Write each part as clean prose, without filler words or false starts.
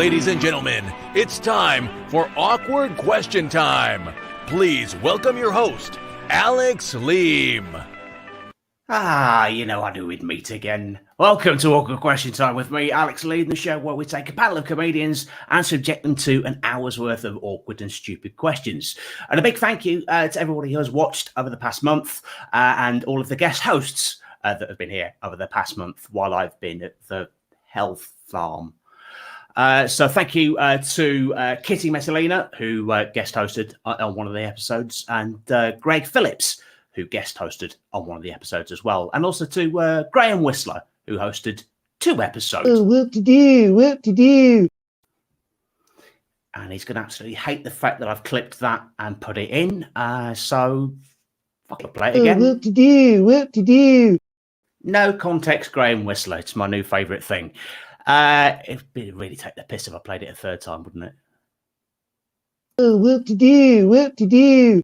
ladies and gentlemen, it's time for Awkward Question Time. Please welcome your host, Alex Leam. You know I knew we'd meet again. Welcome to Awkward Question Time with me, Alex Leam, the show where we take a panel of comedians and subject them to an hour's worth of awkward and stupid questions. And a big thank you to everybody who has watched over the past month and all of the guest hosts that have been here over the past month while I've been at the health farm. So thank you to Kitty Messalina, who guest hosted on one of the episodes, and Greg Phillips, who guest hosted on one of the episodes as well, and also to Graham Whistler, who hosted 2 episodes. Oh, whoop-de-doo. And he's going to absolutely hate the fact that I've clipped that and put it in, so I'll play it again. Oh, whoop-de-doo. No context, Graham Whistler. It's my new favourite thing. It'd really take the piss if I played it a third time, wouldn't it? Oh, whoop-de-doo.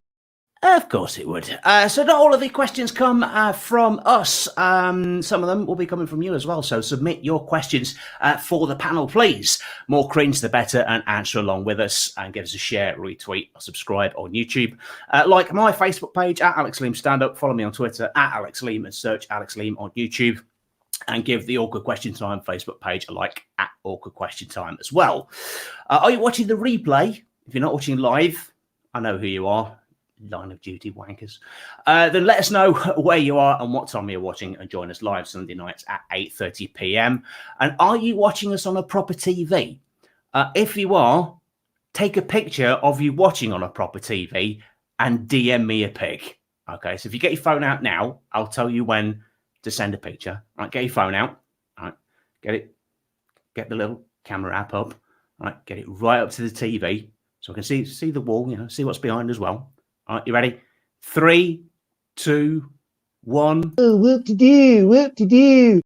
Of course it would. So not all of the questions come from us. Some of them will be coming from you as well. So submit your questions for the panel, please. More cringe, the better, and answer along with us. And give us a share, retweet, or subscribe on YouTube. Like my Facebook page, at Alex Leam Stand Up. Follow me on Twitter, at Alex Leam, and search Alex Leam on YouTube. And give the Awkward Question Time Facebook page a like, at Awkward Question Time as well. Are you watching the replay? If you're not watching live, I know who you are. Line of Duty wankers. Then let us know where you are and what time you're watching, and join us live Sunday nights at 8:30 p.m. And are you watching us on a proper TV? If you are, take a picture of you watching on a proper TV and DM me a pic. Okay, so if you get your phone out now, I'll tell you when to send a picture. All right, get your phone out. All right, get the little camera app up. All right, get it right up to the TV so I can see the wall, see what's behind as well. All right, you ready? 3, 2, 1. Oh, whoop-de-doo.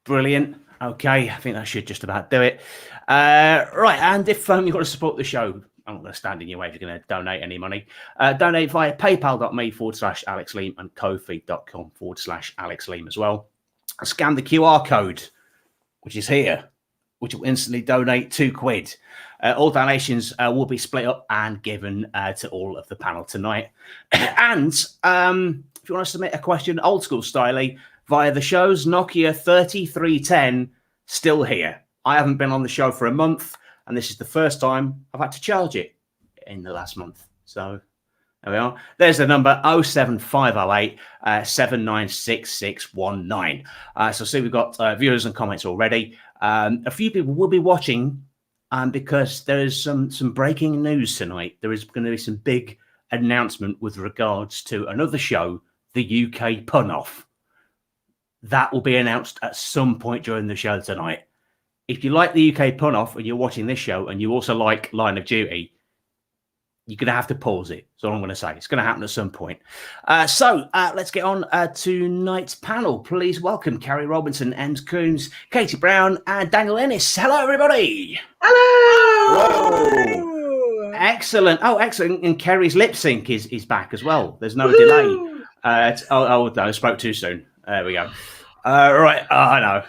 Brilliant. Okay, I think that should just about do it. Right, and if you want to support the show, I'm not going to stand in your way if you're going to donate any money. Donate via paypal.me/Alex Leam and kofi.com/Alex Leam as well. Scan the QR code, which is here, which will instantly donate £2. All donations will be split up and given to all of the panel tonight. And if you want to submit a question old school styley via the show's Nokia 3310, still here. I haven't been on the show for a month, and this is the first time I've had to charge it in the last month. So there we are. There's the number 07508 796619. So see, we've got viewers and comments already. A few people will be watching because there is some breaking news tonight. There is going to be some big announcement with regards to another show, the UK Pun-Off. That will be announced at some point during the show tonight. If you like the UK Pun-Off and you're watching this show and you also like Line of Duty, you're going to have to pause it. That's all I'm going to say. It's going to happen at some point. So let's get on to tonight's panel. Please welcome Carrie Robinson, Ems Coons, Katie Brown, and Daniel Ennis. Hello, everybody. Hello. Whoa. Excellent. Oh, excellent. And Kerry's lip sync is back as well. There's no delay. No, I spoke too soon. There we go. Right. I know.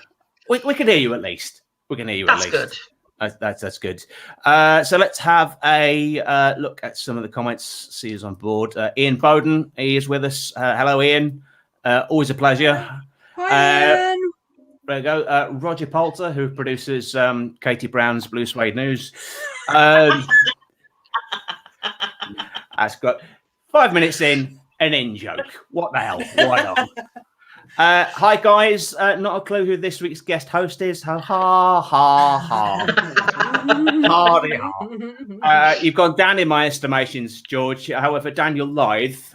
We can hear you at least. We can hear you at least. That's good. That's good. So let's have a look at some of the comments. See who's on board. Ian Bowden, he is with us. Hello, Ian. Always a pleasure. Hi, Ian. There we go. Roger Poulter, who produces Katie Brown's Blue Suede News. That's got 5 minutes in, an in joke. What the hell? Why not? Hi guys, not a clue who this week's guest host is. Ha ha ha ha. Hardy ha. You've gone down in my estimations, George. However, Daniel Lythe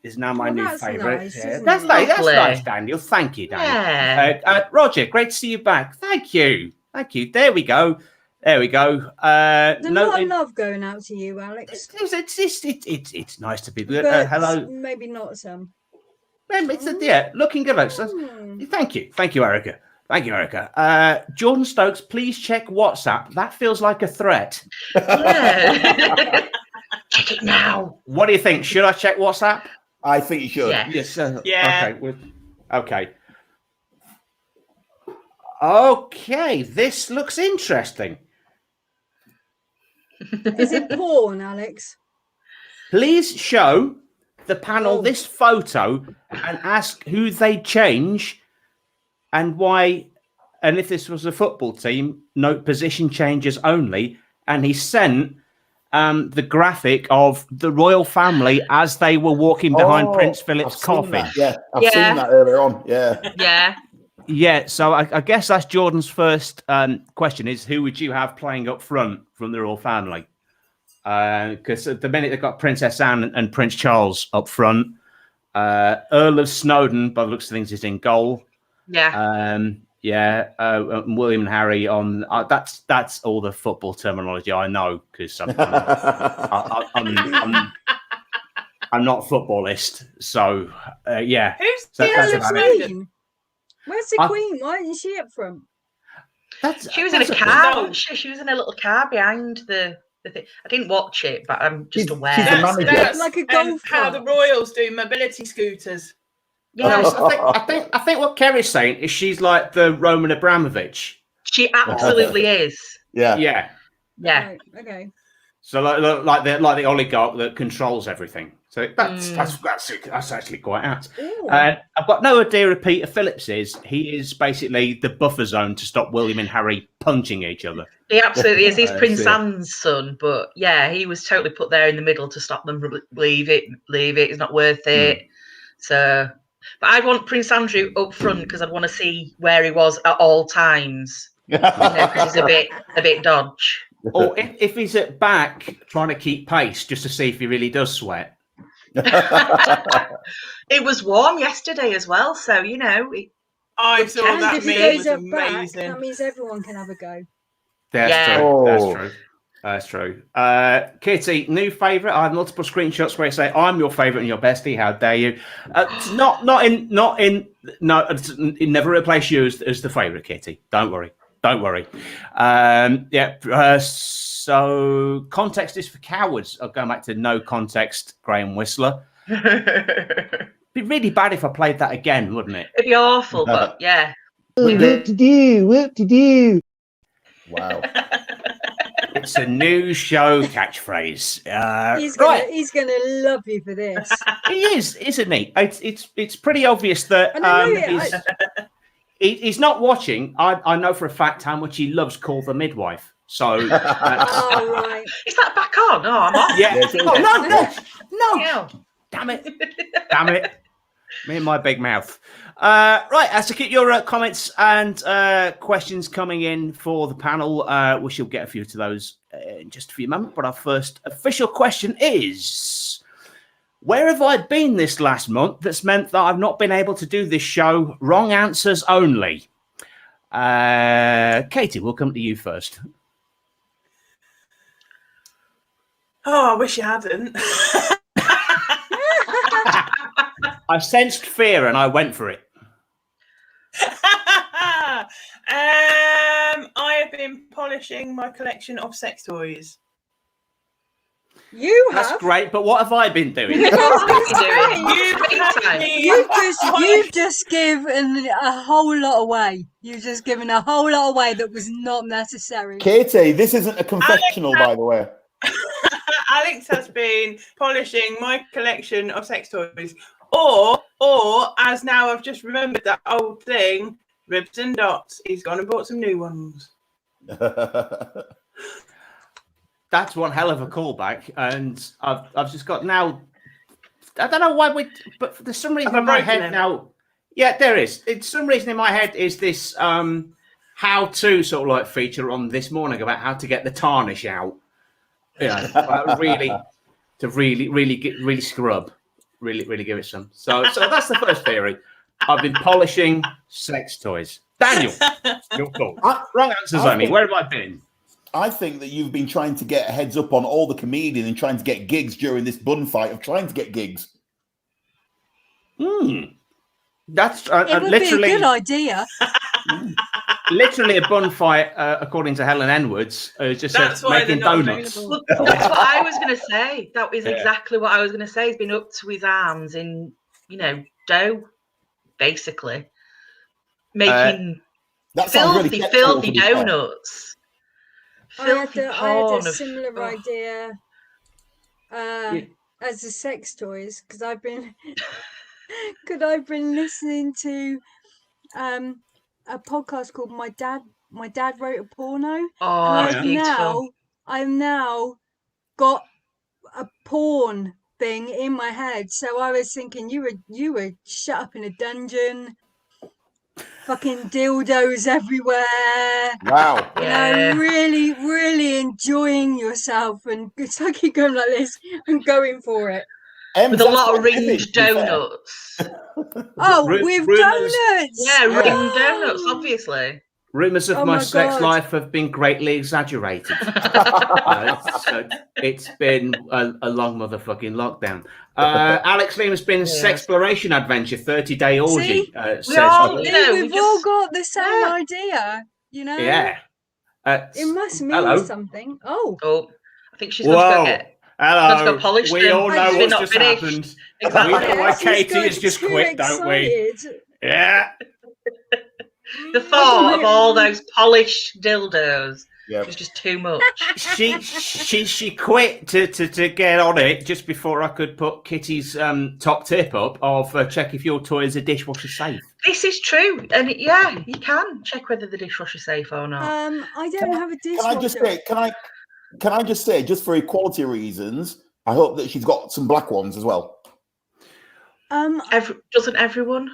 is now my new favourite. Nice, that's nice, Daniel. Thank you, Daniel. Yeah. Roger, great to see you back. Thank you. There we go. There's a lot of love going out to you, Alex. It's nice to be. Hello. Maybe not some. Looking good, Alex. Thank you, Erica. Jordan Stokes, please check WhatsApp. That feels like a threat. Yeah. Check it now. What do you think? Should I check WhatsApp? I think you should. Yeah. Yes. Yeah. Okay. Okay, this looks interesting. Is it porn, Alex? Please show the panel Oh. this photo and ask who they'd change and why. And if this was a football team, note position changes only. And he sent the graphic of the royal family as they were walking behind Prince Philip's coffin. Yeah, I've seen that earlier on. Yeah. Yeah. Yeah, so I guess that's Jordan's first question is who would you have playing up front from the royal family? Because at the minute they've got Princess Anne and Prince Charles up front. Earl of Snowdon, by the looks of things, is in goal. Yeah. William and Harry on. That's all the football terminology I know because I'm not a footballist. So yeah. Who's So the that's Earl of about it. Queen? Where's the Queen? Why isn't she up front? She was in a car, wasn't she? She was in a little car behind the thing. I didn't watch it, but I'm just aware. That's like a golf how cart. the royals do mobility scooters. Yeah. I think what Kerry's saying is she's like the Roman Abramovich. She absolutely is. Yeah. Yeah. Yeah. Right, okay. So like the oligarch that controls everything. So that's actually quite apt. I've got no idea who Peter Phillips is. He is basically the buffer zone to stop William and Harry punching each other. He absolutely is. He's Prince Anne's son, but yeah, he was totally put there in the middle to stop them. Leave it. It's not worth it. So, but I'd want Prince Andrew up front because I'd want to see where he was at all times. Because he's a bit dodge. Or if he's at back trying to keep pace just to see if he really does sweat. It was warm yesterday as well, so you know. I saw And that if he meme. goes Was up back, amazing. that means everyone can have a go. That's true. Kitty, new favourite. I have multiple screenshots where you say I'm your favourite and your bestie. How dare you? It never replace you as the favourite, Kitty. Don't worry. So context is for cowards. I'm going back to no context, Graham Whistler. It'd be really bad if I played that again, wouldn't it? It'd be awful, but yeah. Whoop-de-doo. Wow. It's a new show catchphrase. He's gonna love you for this. He is, isn't he? It's pretty obvious that he's not watching. I know for a fact how much he loves Call the Midwife. So, right. Is that back on? Oh, I'm off. Yeah. No. Yeah. Damn it. Me and my big mouth. Right, so keep your comments and questions coming in for the panel. We shall get a few to those in just a few moments. But our first official question is, where have I been this last month that's meant that I've not been able to do this show? Wrong answers only. Katie, we'll come to you first. Oh, I wish you hadn't. I sensed fear and I went for it. I have been polishing my collection of sex toys. That's great, but what have I been doing? You've just given a whole lot away. You've just given a whole lot away that was not necessary. Katie, this isn't a confessional, by the way. Alex has been polishing my collection of sex toys. Or as now I've just remembered that old thing, Ribs and Dots. He's gone and bought some new ones. That's one hell of a callback, and I've just got now. I don't know why but for some reason in my head now. Yeah, there is. It's some reason in my head is this how-to sort of like feature on This Morning about how to get the tarnish out. You know, really scrub, really give it some. So that's the first theory. I've been polishing sex toys. Daniel, your call. Wrong answers only. Where have I been? I think that you've been trying to get a heads up on all the comedians and trying to get gigs during this bun fight of trying to get gigs. That's it would literally be a good idea. Literally a bun fight, according to Helen Edwards, just says making donuts. Well, that's what I was going to say. That is exactly what I was going to say. He's been up to his arms in, dough, basically. Making That sounds really sexual, Filthy to be fair. donuts. Filthy I had porn a of. similar Oh. idea as the sex toys because I've been listening to a podcast called My Dad Wrote a Porno. Oh, And that's beautiful. I've now got a porn thing in my head. So I was thinking you were shut up in a dungeon, fucking dildos everywhere. Wow. You know, really, really enjoying yourself and so I keep going like this and going for it. With a lot of ringed donuts. With donuts. Yeah, ringed donuts, obviously. Rumours of my sex life have been greatly exaggerated. So it's been a long motherfucking lockdown. Alex Leam has been Sexploration Adventure, 30-day orgy. We've all got the same idea, you know? Yeah. It must mean something. Oh, I think she's going to go get... Hello. Go polish we them. all know what's just finished. happened. Exactly. We know why Katie has just quit, don't we? Yeah. The thought of all those polished dildos was just too much. She quit to get on it just before I could put Kitty's top tip up of check if your toy is a dishwasher safe. This is true, and you can check whether the dishwasher's safe or not. I don't have a dishwasher. Can I just say, just for equality reasons, I hope that she's got some black ones as well. Doesn't everyone?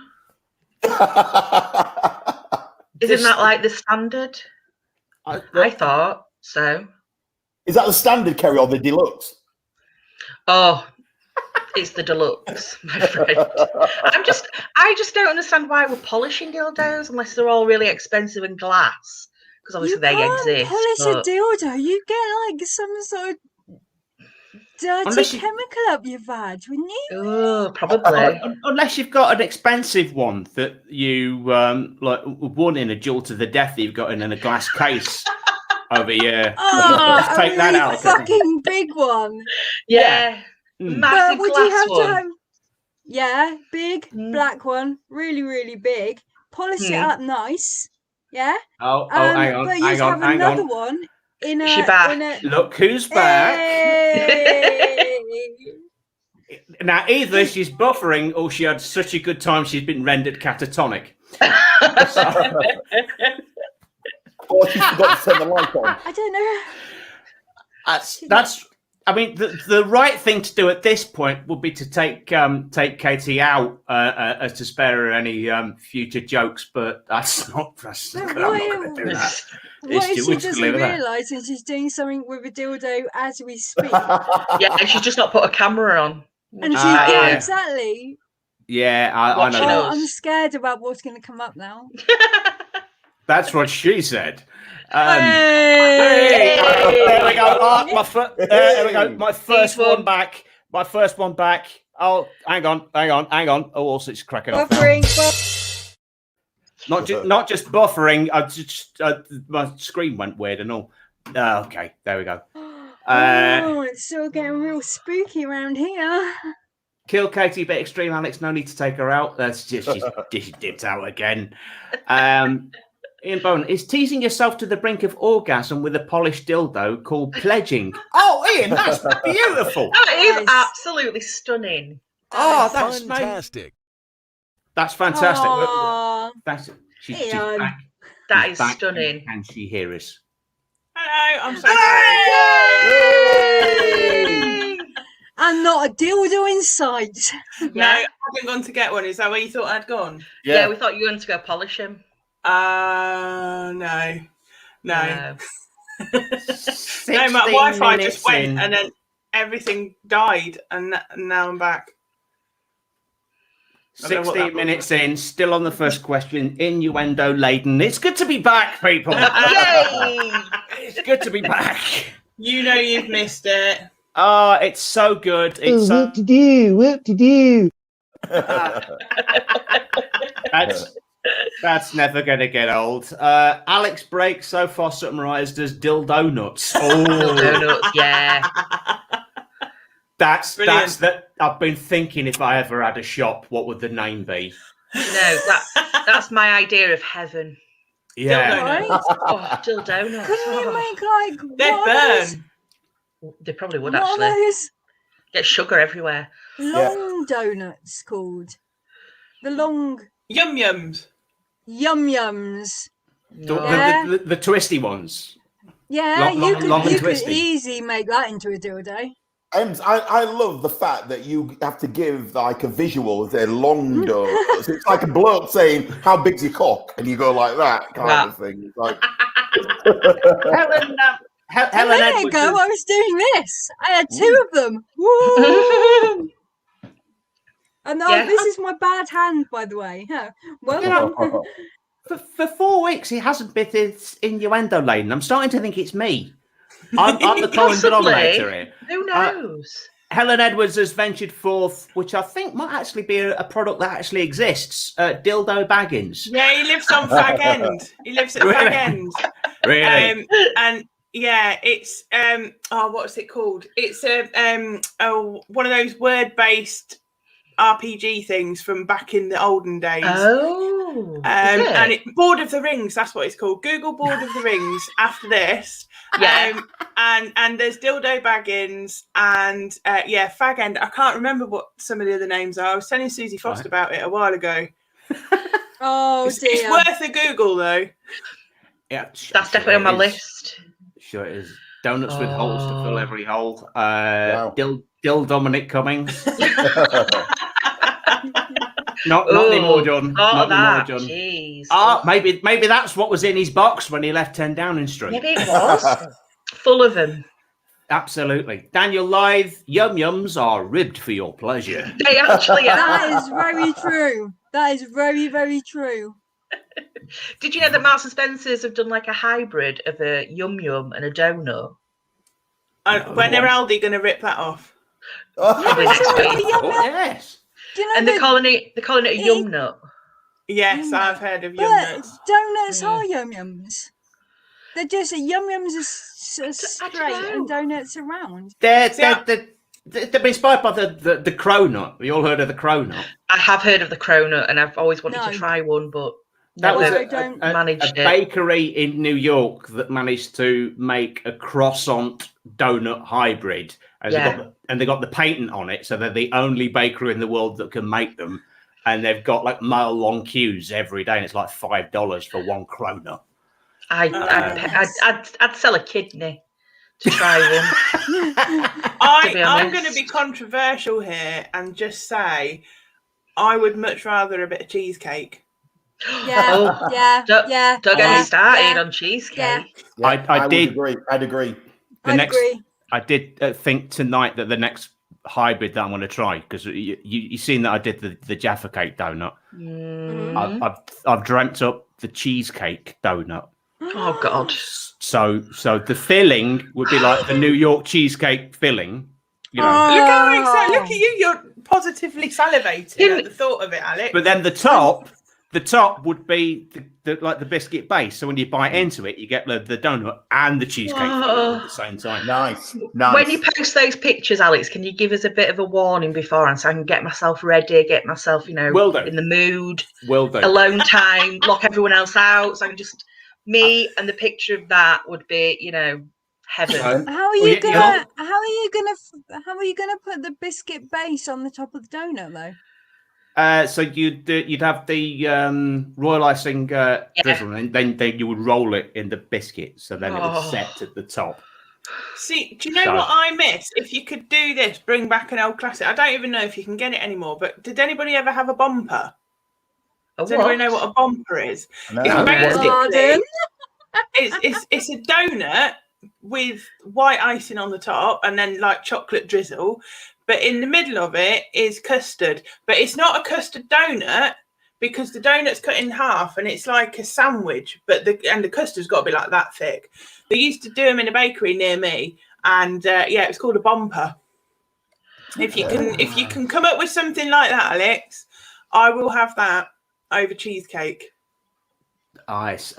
Isn't that like the standard? I thought so. Is that the standard, Kerry, or the deluxe? Oh, it's the deluxe, my friend. I just don't understand why we're polishing dildos unless they're all really expensive and glass. Because obviously they exist. Polish a dildo. You get like some sort of dirty chemical up your vag, wouldn't you? Oh, probably. Unless you've got an expensive one that you like one in a jewel to the death that you've got in a glass case over here. Oh, take that out. Fucking big one. Yeah. Massive would glass you have one. to have? Yeah, big black one, really, really big. Polish it up nice. Yeah. Hang on. But you have another one in a. Look who's back. Hey. Now, either she's buffering or she had such a good time she's been rendered catatonic. Or she forgot to turn the light on. I don't know. That's. I mean, the right thing to do at this point would be to take Katie out to spare her any future jokes, but that's not. I'm not going to do that. What if she doesn't realise and she's doing something with a dildo as we speak? Yeah, and she's just not put a camera on. And she, exactly. Yeah, I know. I'm scared about what's going to come up now. That's what she said. Hey! There we go. There we go. My first one back. Oh, hang on. Oh, also it's cracking off. Buffering. Not just buffering. My screen went weird and all. Okay, there we go. It's still getting real spooky around here. Kill Katie, bit extreme, Alex. No need to take her out. That's just she dipped out again. Ian Bowen, is teasing yourself to the brink of orgasm with a polished dildo called pledging? Oh, Ian, that's beautiful. That is absolutely stunning. That's fantastic. That's fantastic. She's back. That She's is stunning. Can she hear us? Hello, I'm so sorry. And not a dildo in sight. No, I haven't gone to get one. Is that where you thought I'd gone? Yeah, we thought you were going to go polish him. No. No, my 16 Wi-Fi minutes just went in. and then everything died and now I'm back. 16 minutes in, still on the first question, innuendo laden. It's good to be back, people. Yay! It's good to be back. You know you've missed it. Oh, it's so good. It's so... Whoop-de-doo. That's never going to get old. Alex Brake so far summarised as dildo nuts. Oh, dildo nuts, yeah. That's that. I've been thinking if I ever had a shop, what would the name be? No, that's my idea of heaven. Yeah. donuts. Right? Oh, still donuts. Couldn't you Oh, make like They what are those? burn. they probably would What are actually those get sugar everywhere. long donuts called? The long Yum yums. yum yums. The, No. Yeah. the twisty ones. Yeah, Long and you could twisty. easily make that into a dildo. I love the fact that you have to give like a visual. They're long doors. It's like a bloke saying, "How big's your cock?" and you go like that kind of thing. It's like Helen, A Helen minute Edwards. ago, I was doing this. I had two of them. Woo! And Yeah. this is my bad hand, by the way. Huh. Welcome. For 4 weeks, he hasn't been this innuendo lane. I'm starting to think it's me. I'm the common Possibly. denominator here. Who knows? Helen Edwards has ventured forth, which I think might actually be a product that actually exists. Dildo Baggins. Yeah, he lives on Fag End. He lives at Really? Fag End. Really? And yeah, it's what's it called? It's one of those word-based RPG things from back in the olden days. Oh, And it Board of the Rings, that's what it's called. Google Board of the Rings after this. Yeah. And there's Dildo Baggins and Fag End. I can't remember what some of the other names are. I was telling Susie Frost about it a while ago. Oh, It's dear. worth a Google though. Yeah, that's definitely on my list. Sure it is. Donuts with holes to fill Oh. every hole. Wow. Dill Dominic Cummings. Not anymore, John. Not anymore, John. Jeez. Maybe that's what was in his box when he left 10 Downing Street. Maybe it was full of them. Absolutely. Daniel Lythe, yum yums are ribbed for your pleasure. They actually are. That is very true. That is very, very true. Did you know that Marks and Spencer's have done like a hybrid of a yum yum and a donut? When are Aldi going to rip that off? Probably next week. Oh, yes. Do you know And they're calling it a yum nut. Yes, Yum I've nut. heard of But yum nuts. donuts are yum yums. They're just yum yums are straight and know. donuts are round. They've been inspired by the cronut. You all heard of the cronut? I have heard of the cronut, and I've always wanted No. to try one, but That was I don't managed a it. bakery in New York that managed to make a croissant donut hybrid, and they got the patent on it, so they're the only bakery in the world that can make them. And they've got like mile-long queues every day, and it's like $5 for one cronut. I'd sell a kidney to try one. I'm going to be controversial here and just say I would much rather a bit of cheesecake. Yeah, Don't get me started yeah. on cheesecake. Yeah. I would agree. I'd agree. I'd agree. I did think tonight that the next hybrid that I'm going to try, because you've seen that I did the Jaffa cake donut. Mm. I've dreamt up the cheesecake donut. Oh God! So the filling would be like the New York cheesecake filling. You know, Look how excited! Look at you! You're positively salivating at the thought of it, Alex. but then the top would be the biscuit base. So when you bite into it, you get the donut and the cheesecake filling at the same time. Nice. When you post those pictures, Alex, can you give us a bit of a warning beforehand so I can get myself ready, get myself, in the mood, Will do. alone time, lock everyone else out, so I can just and the picture of that would be, heaven. How are you gonna put the biscuit base on the top of the donut though? So you'd have the royal icing drizzle, and then you would roll it in the biscuit, so then it would set at the top. See, do you know what I miss? If you could do this, bring back an old classic. I don't even know if you can get it anymore, but did anybody ever have a bumper? Does anybody know what a bumper is? No. It's a donut with white icing on the top and then like chocolate drizzle, but in the middle of it is custard. But it's not a custard donut because the donut's cut in half and it's like a sandwich, but the custard's got to be like that thick. They used to do them in a bakery near me, and it's called a bumper. If you can come up with something like that, Alex, I will have that over cheesecake. Nice.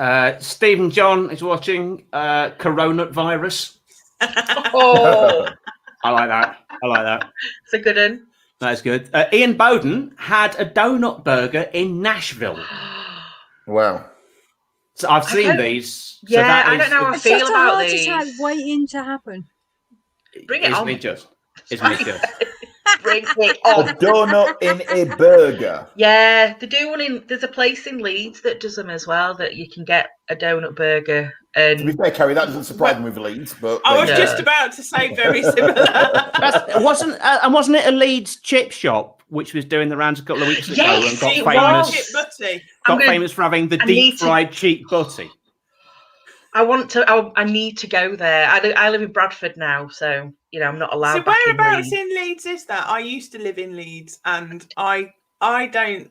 Stephen John is watching Coronut Virus. Oh, I like that. it's a good one. That's good. Ian Bowden had a donut burger in Nashville. Wow. So I've seen these. So Yeah, that I don't know how I It's feel just a about heart these. attack waiting to happen. Bring it on. Isn't it just? Isn't it just? Bring it A on. donut in a burger. Yeah, they do one in. There's a place in Leeds that does them as well. That you can get a donut burger. To be And fair, Kerry, that doesn't surprise me with Leeds, but I was No. just about to say very similar. Wasn't it a Leeds chip shop which was doing the rounds a couple of weeks ago Yes, and got it famous? was. Chip butty. I'm gonna- Famous for having the I deep need to- fried cheap butty. I need to go there. I live in Bradford now, so I'm not allowed So back in whereabouts Leeds. in Leeds is that? I used to live in Leeds, and I don't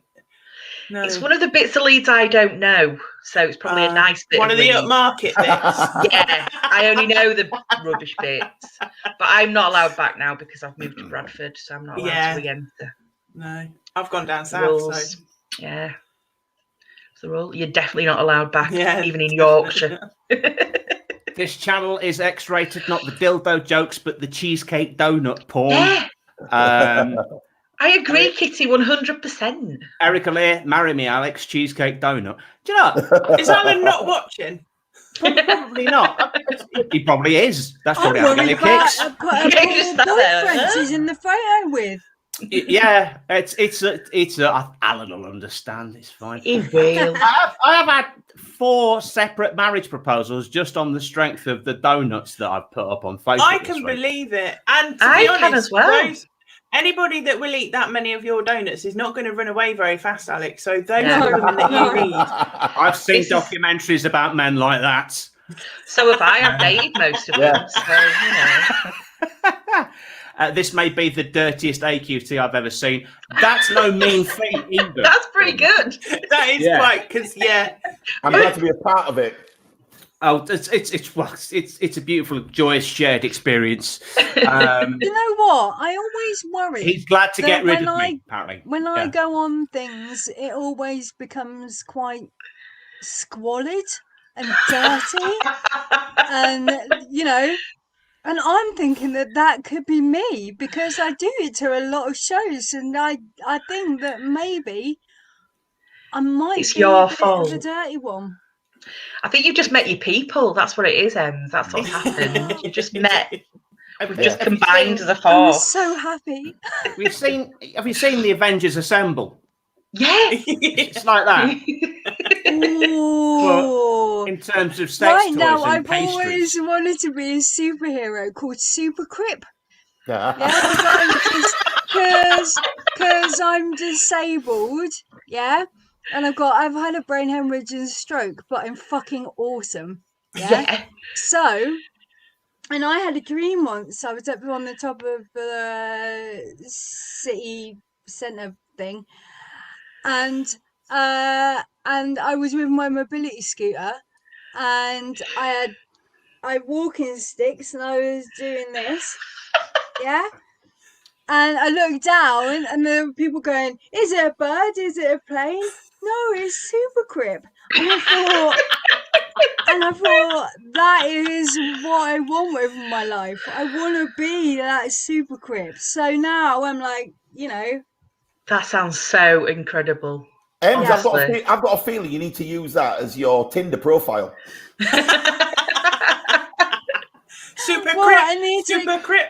know. It's one of the bits of Leeds I don't know, so it's probably a nice bit. One of the Leeds. upmarket bits. Yeah, I only know the rubbish bits, but I'm not allowed back now because I've moved to Bradford, so I'm not allowed to re-enter. No, I've gone down south. Rules. So Yeah, it's the rule. You're definitely not allowed back, Yeah, even in Yorkshire. This channel is X-rated, not the dildo jokes, but the cheesecake donut porn. Yeah, Um, I agree, Kitty, 100%. Erica Lear, marry me, Alex, cheesecake donut. Do you know what? is Alan not watching? Probably not. He probably is. That's I'm probably how worried he kicks. about a Yeah, you just sat there, boyfriend huh? she's in the photo with. Yeah, it's Alan will understand. It's fine. He will. I have had 4 separate marriage proposals just on the strength of the donuts that I've put up on Facebook. I this can week. believe it. And to I be can honest, as well. anybody that will eat that many of your donuts is not going to run away very fast, Alex. So those No. are the women that you need. I've seen This is- documentaries about men like that. So have I. I've dated most of them. So, This may be the dirtiest AQT I've ever seen. That's no mean feat either. That's pretty good. That is quite, because, I'm glad to be a part of it. Oh, it's a beautiful, joyous, shared experience. You know what? I always worry. He's glad to that get rid when of I- me, apparently. When I Yeah. go on things, it always becomes quite squalid and dirty. And, and I'm thinking that could be me because I do it to a lot of shows. And I think that maybe I might It's be your a bit fault. of a dirty one. I think you've just met your people. That's what it is, Em. That's what's happened. You've just met. We've just combined as a I'm force. so happy. Have you seen the Avengers Assemble? Yeah. It's like that Ooh. in terms of sex Right toys now, and I've pastries. always wanted to be a superhero called Super Crip. Yeah. Yeah, because I'm disabled. Yeah, and I've had a brain hemorrhage and stroke, but I'm fucking awesome. Yeah. So, and I had a dream once. I was up on the top of the city centre thing, and I was with my mobility scooter, and I had walking sticks, and I was doing this. Yeah. And I looked down and there were people going, is it a bird? Is it a plane? No, it's Super Crip. And I thought that is what I want with my life. I want to be that Super Crip. So now I'm like, That sounds so incredible. Ems, I've Honestly. got a feeling you need to use that as your Tinder profile. Super Well, Crip. I need to- Super Crip.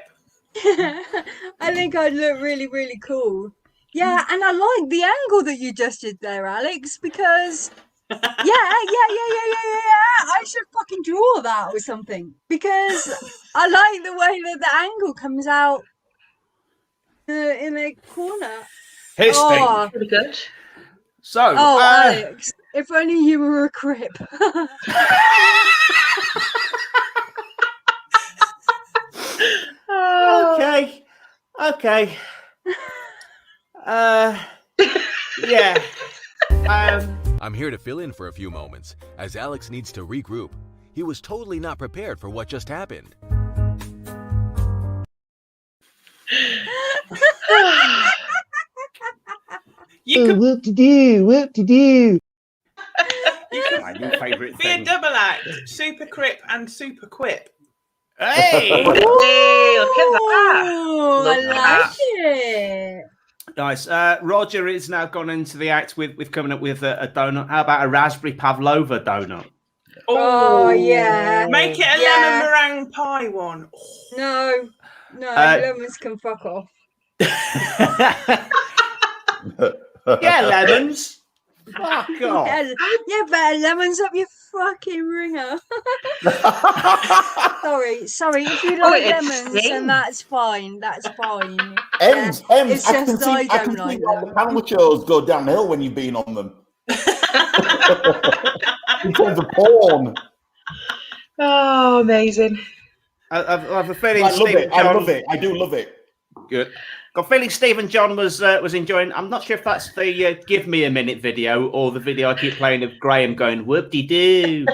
I think I'd look really, really cool. Yeah, and I like the angle that you just did there, Alex, because yeah. I should fucking draw that or something because I like the way that the angle comes out in a corner. Here's Oh. Pretty good. So, Alex, if only you were a Crip. okay. Yeah. I'm here to fill in for a few moments, as Alex needs to regroup. He was totally not prepared for what just happened. You could Whoop-de-doo. My new favourite be a thing. double act. Super Crip and Super Quip. Hey! Hey, look at that. Oh, I Look at like that. it. Nice. Roger is now gone into the act with coming up with a donut. How about a raspberry pavlova donut? Oh, yeah. Make it a lemon meringue pie one. No, lemons can fuck off. Yeah, lemons. Fuck off. Yeah, better lemons up your fucking ringer. Sorry. If you like lemons, then that's fine. That's fine. Ems, It's I just can I see don't like the them. panel shows go downhill when you've been on them. In terms of porn. Oh, amazing. I have a feeling I love Stephen it. John... I love it. I do love it. Good. Got a feeling Stephen John was enjoying. I'm not sure if that's the "Give Me a Minute" video or the video I keep playing of Graham going "whoop-de-doo."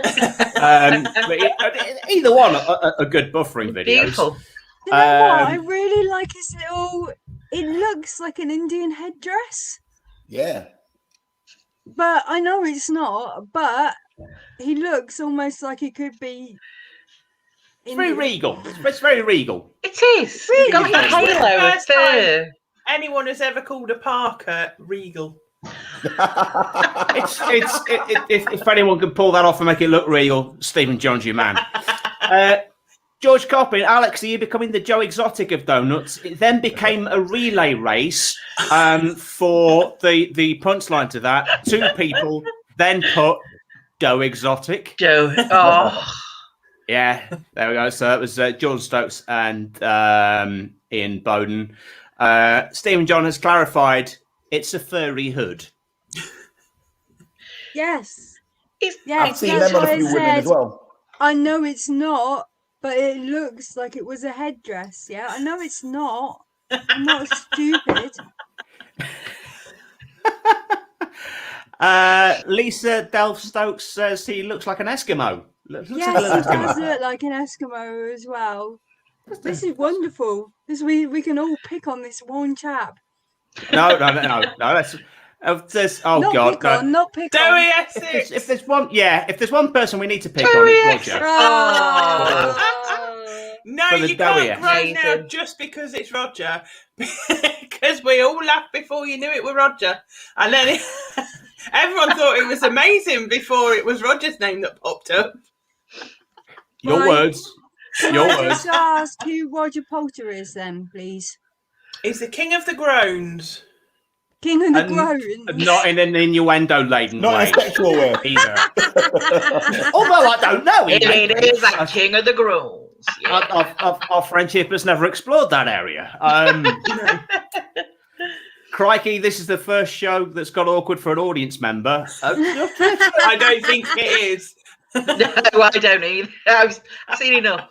Either one, a good buffering video. Beautiful. You know what? I really like his little. It looks like an Indian headdress. Yeah. But I know it's not. But he looks almost like he could be. It's very regal. It's very regal. It is. It's got like a halo of fur. Anyone has ever called a Parker regal? If anyone can pull that off and make it look real, Stephen John's your man. George Coppin, Alex, are you becoming the Joe Exotic of donuts? It then became a relay race for the punchline to that. Two people then put Joe Exotic. Joe. Oh. Yeah, there we go. So it was George Stokes and Ian Bowden. Stephen John has clarified it's a furry hood. Yes. I've seen them on a few women as well. I know it's not, but it looks like it was a headdress. Yeah, I know it's not. I'm not stupid. Lisa Delph Stokes says he looks like an Eskimo. Yes, it does look like an Eskimo as well. This is wonderful. We can all pick on this one chap. No. That's not God, pick on, not pick Dowie on. Essex. If there's one person we need to pick on, it's Roger. Oh. No, For the you can't Dowie. cry now just because it's Roger. Because we all laughed before you knew it was Roger. And then everyone thought it was amazing before it was Roger's name that popped up. Your Right. words. Can Your I words. just ask who Roger Poulter is then, please? He's the king of the groans. King of the And groans. Not in an innuendo-laden Not way in a sexual way. either. Although I don't know. It is a king of the groans. Yeah. Our friendship has never explored that area. Crikey, this is the first show that's got awkward for an audience member. I don't think it is. No, I don't either. I've seen enough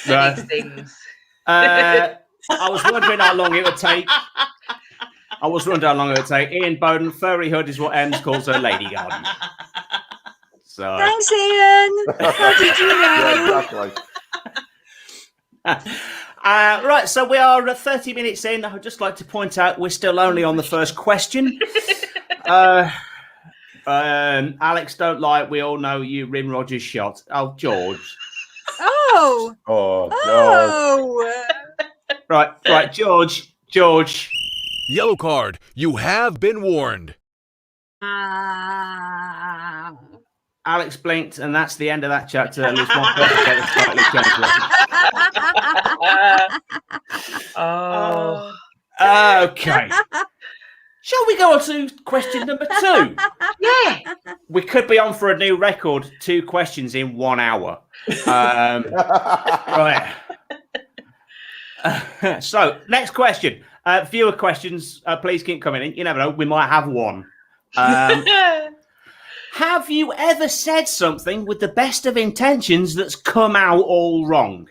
of these things. I was wondering how long it would take. Ian Bowden, furry hood is what Ems calls her lady garden. So. Thanks, Ian. How did you know? Exactly. Right, so we are 30 minutes in. I would just like to point out we're still only on the first question. Alex, don't lie. We all know you rim Rogers shot. Oh, George. Oh. Oh, God. Oh. Right, George. Yellow card. You have been warned. Alex blinked, and that's the end of that chapter. At least one person gets slightly changed. Oh. Okay. Shall we go on to question number 2? Yeah. We could be on for a new record, 2 questions in 1 hour. Right. So, next question. Viewer questions, please keep coming in. You never know, we might have one. Have you ever said something with the best of intentions that's come out all wrong?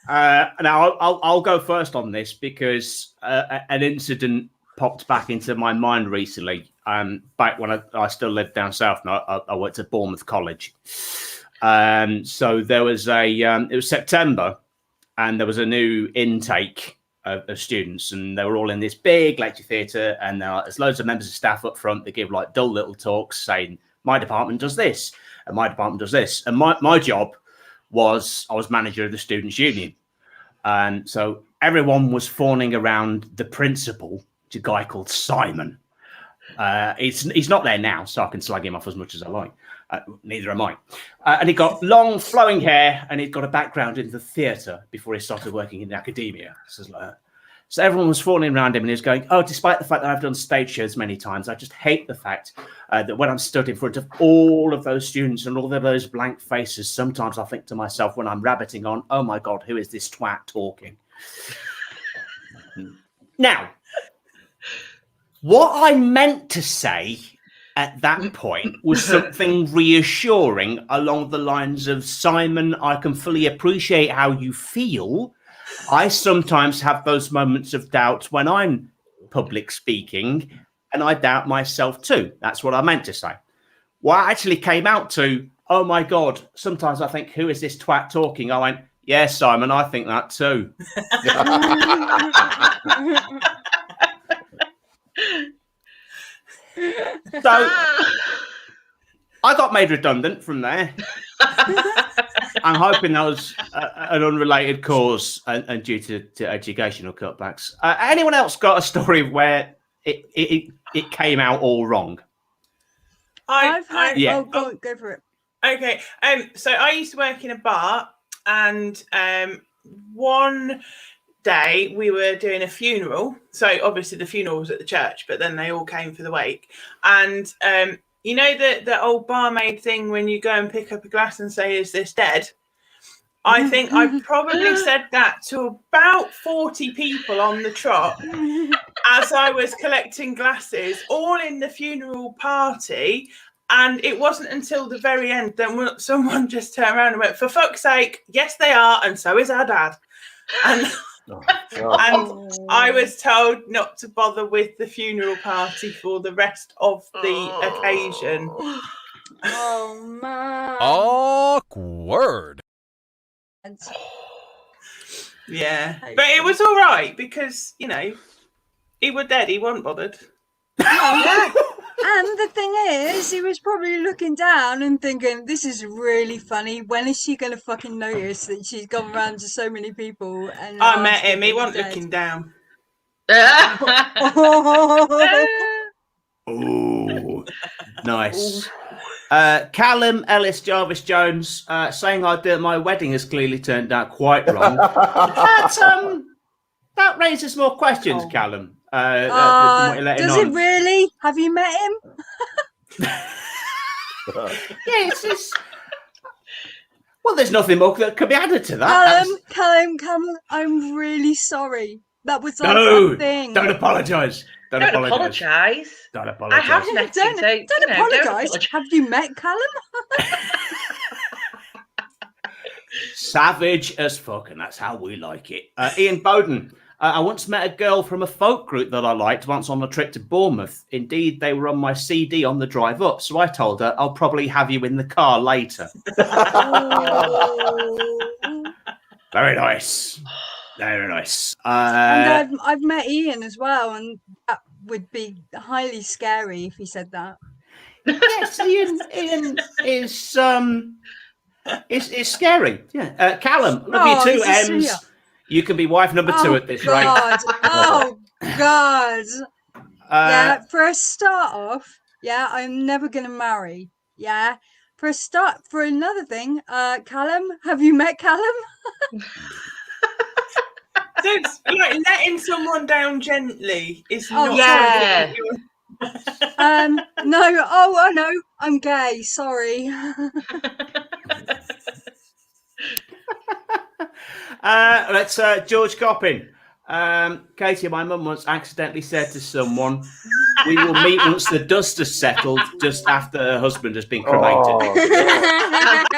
Now, I'll go first on this because an incident popped back into my mind recently. Back when I still lived down south, and I went to Bournemouth College. So there was it was September, and there was a new intake of students, and they were all in this big lecture theatre, and there's loads of members of staff up front that give like dull little talks saying, my department does this, and my department does this. And my job was, I was manager of the students' union. And so everyone was fawning around the principal, It's a guy called Simon. He's not there now, so I can slag him off as much as I like. Neither am I. And he got long flowing hair, and he'd got a background in the theatre before he started working in academia. So everyone was falling around him, and he was going, "Oh, despite the fact that I've done stage shows many times, I just hate the fact that when I'm stood in front of all of those students and all of those blank faces, sometimes I think to myself when I'm rabbiting on, oh my God, who is this twat talking?" Now, what I meant to say at that point was something reassuring along the lines of, Simon, I can fully appreciate how you feel. I sometimes have those moments of doubt when I'm public speaking, and I doubt myself too. That's what I meant to say. What actually came out to, oh my God, sometimes I think, who is this twat talking? I went, yeah, Simon, I think that too. So I got made redundant from there. I'm hoping that was an unrelated cause and due to educational cutbacks. Anyone else got a story where it came out all wrong? I've had. Yeah. Oh, go for it. Okay. So I used to work in a bar, and one day we were doing a funeral. So obviously the funeral was at the church, but then they all came for the wake. And you know the old barmaid thing when you go and pick up a glass and say, "Is this dead?" I think I probably said that to about 40 people on the trot as I was collecting glasses, all in the funeral party. And it wasn't until the very end that someone just turned around and went, "For fuck's sake, yes, they are, and so is our dad." And, and I was told not to bother with the funeral party for the rest of the occasion. Oh, man. Awkward. Yeah, but it was all right because, you know, he was dead. He wasn't bothered. And the thing is, he was probably looking down and thinking, this is really funny. When is she going to fucking notice that she's gone around to so many people? And I met him. He wasn't looking down. Oh, nice. Callum Ellis Jarvis Jones saying my wedding has clearly turned out quite wrong. That raises more questions, Callum. Does it really? Have you met him? Yeah, it's well, there's nothing more that could be added to that. Callum, I'm really sorry. That was no a thing. Don't apologise. Don't apologise. Don't apologise. I have met him. Don't apologise. Have you met Callum? Savage as fuck, and that's how we like it. Ian Bowden. I once met a girl from a folk group that I liked once on a trip to Bournemouth. Indeed, they were on my CD on the drive up, so I told her, I'll probably have you in the car later. Very nice. Very nice. And I've met Ian as well, and that would be highly scary if he said that. Yes, Ian is scary. Yeah. Callum, love you too, Ems. You can be wife number 2 at this rate. Oh, God. Yeah, for a start off, I'm never going to marry. Yeah. For another thing, Callum, have you met Callum? It's like letting someone down gently is not. Yeah. No. Oh, I know. I'm gay. Sorry. Let's George Coppin. Katie, my mum once accidentally said to someone, "We will meet once the dust has settled," just after her husband has been cremated.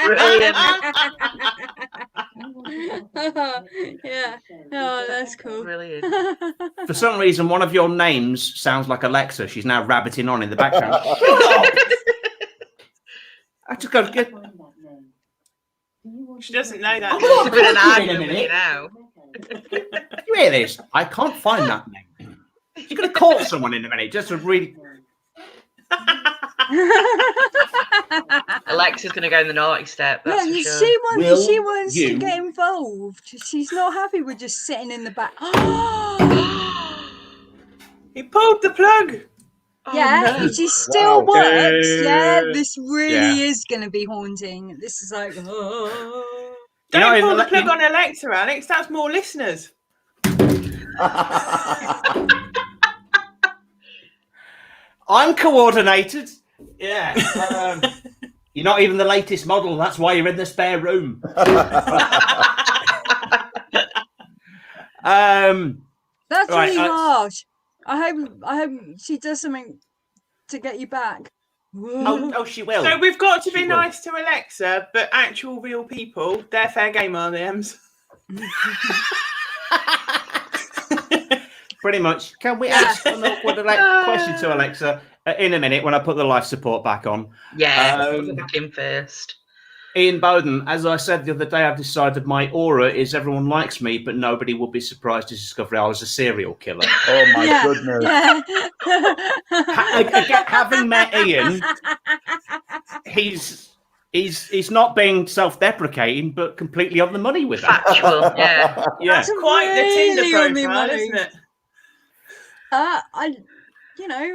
Brilliant. Yeah. Oh, that's cool. Brilliant. For some reason, one of your names sounds like Alexa. She's now rabbiting on in the background. I just got to get. She doesn't know that. It's been an argument with you now. You hear this? I can't find that name. She's going to call someone in a minute just to really. Alexa's going to go in the naughty step. That's for sure. She wants to get involved. She's not happy with just sitting in the back. He pulled the plug. Yeah, no. it is still Wow. works. Yeah, this really Yeah. is going to be haunting. This is like, oh. You know, Don't pull the you- plug on Alexa, Alex. That's more listeners. I'm coordinated. Yeah. You're not even the latest model. That's why you're in the spare room. That's Right, really harsh. I hope she does something to get you back. oh, she will. So we've got to She be will. nice to Alexa, but actual real people, they're fair game, are they, Ems? Pretty much. Can we ask an awkward question to Alexa in a minute when I put the life support back on? Yeah, put it back in first. Ian Bowden, as I said the other day, I've decided my aura is everyone likes me, but nobody would be surprised to discover I was a serial killer. Oh my Yeah, goodness. yeah. Again, having met Ian, he's not being self-deprecating, but completely on the money with it. Factual, yeah. Yeah. That's quite the Tinder Really on the profile, money. isn't it?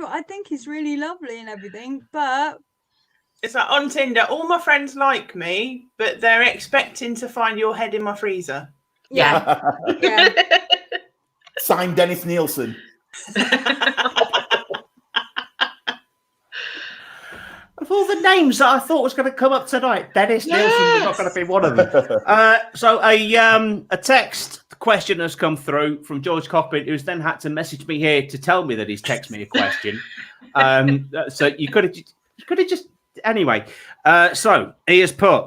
I think he's really lovely and everything, but It's like on Tinder, all my friends like me, but they're expecting to find your head in my freezer. yeah, yeah. Signed Dennis Nielsen. Of all the names that I thought was going to come up tonight, Dennis Nielsen was not going to be one of them. So a text question has come through from George Coppin, who's then had to message me here to tell me that he's texted me a question. So you could have just anyway. So he has put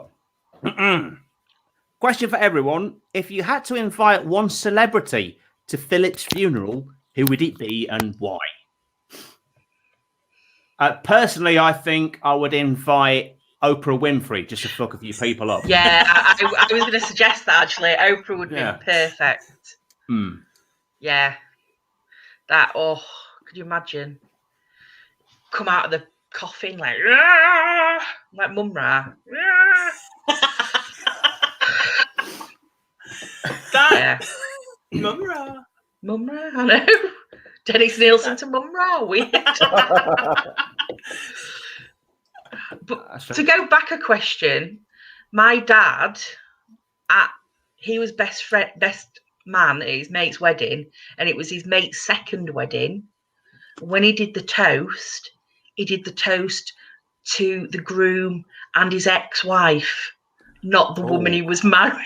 question for everyone: if you had to invite one celebrity to Philip's funeral, who would it be and why? Personally, I think I would invite Oprah Winfrey just to fuck a few people up. Yeah, I was going to suggest that actually. Oprah would be perfect. Yeah. That, could you imagine? Come out of the coffin like Mum Ra. That Mum Ra. Mum Ra, I know. Dennis Nielsen to Mum Ra, weird. But to go back a question, my dad, he was best man at his mate's wedding, and it was his mate's second wedding. When he did the toast to the groom and his ex-wife, not the woman he was married.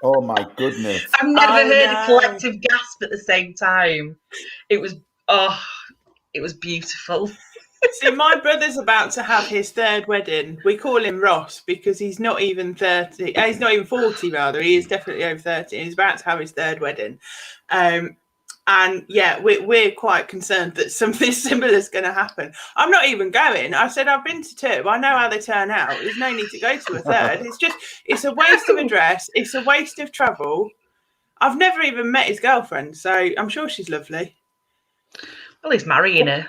Oh my goodness. I've never heard a collective gasp at the same time. It was beautiful. See, my brother's about to have his third wedding. We call him Ross because he's not even 30. He's not even 40, rather. He is definitely over 30. He's about to have his third wedding. And yeah, we're quite concerned that something similar is going to happen. I'm not even going. I said, I've been to two. I know how they turn out. There's no need to go to a third. It's a waste of a dress. It's a waste of travel. I've never even met his girlfriend, so I'm sure she's lovely. Well, he's marrying her.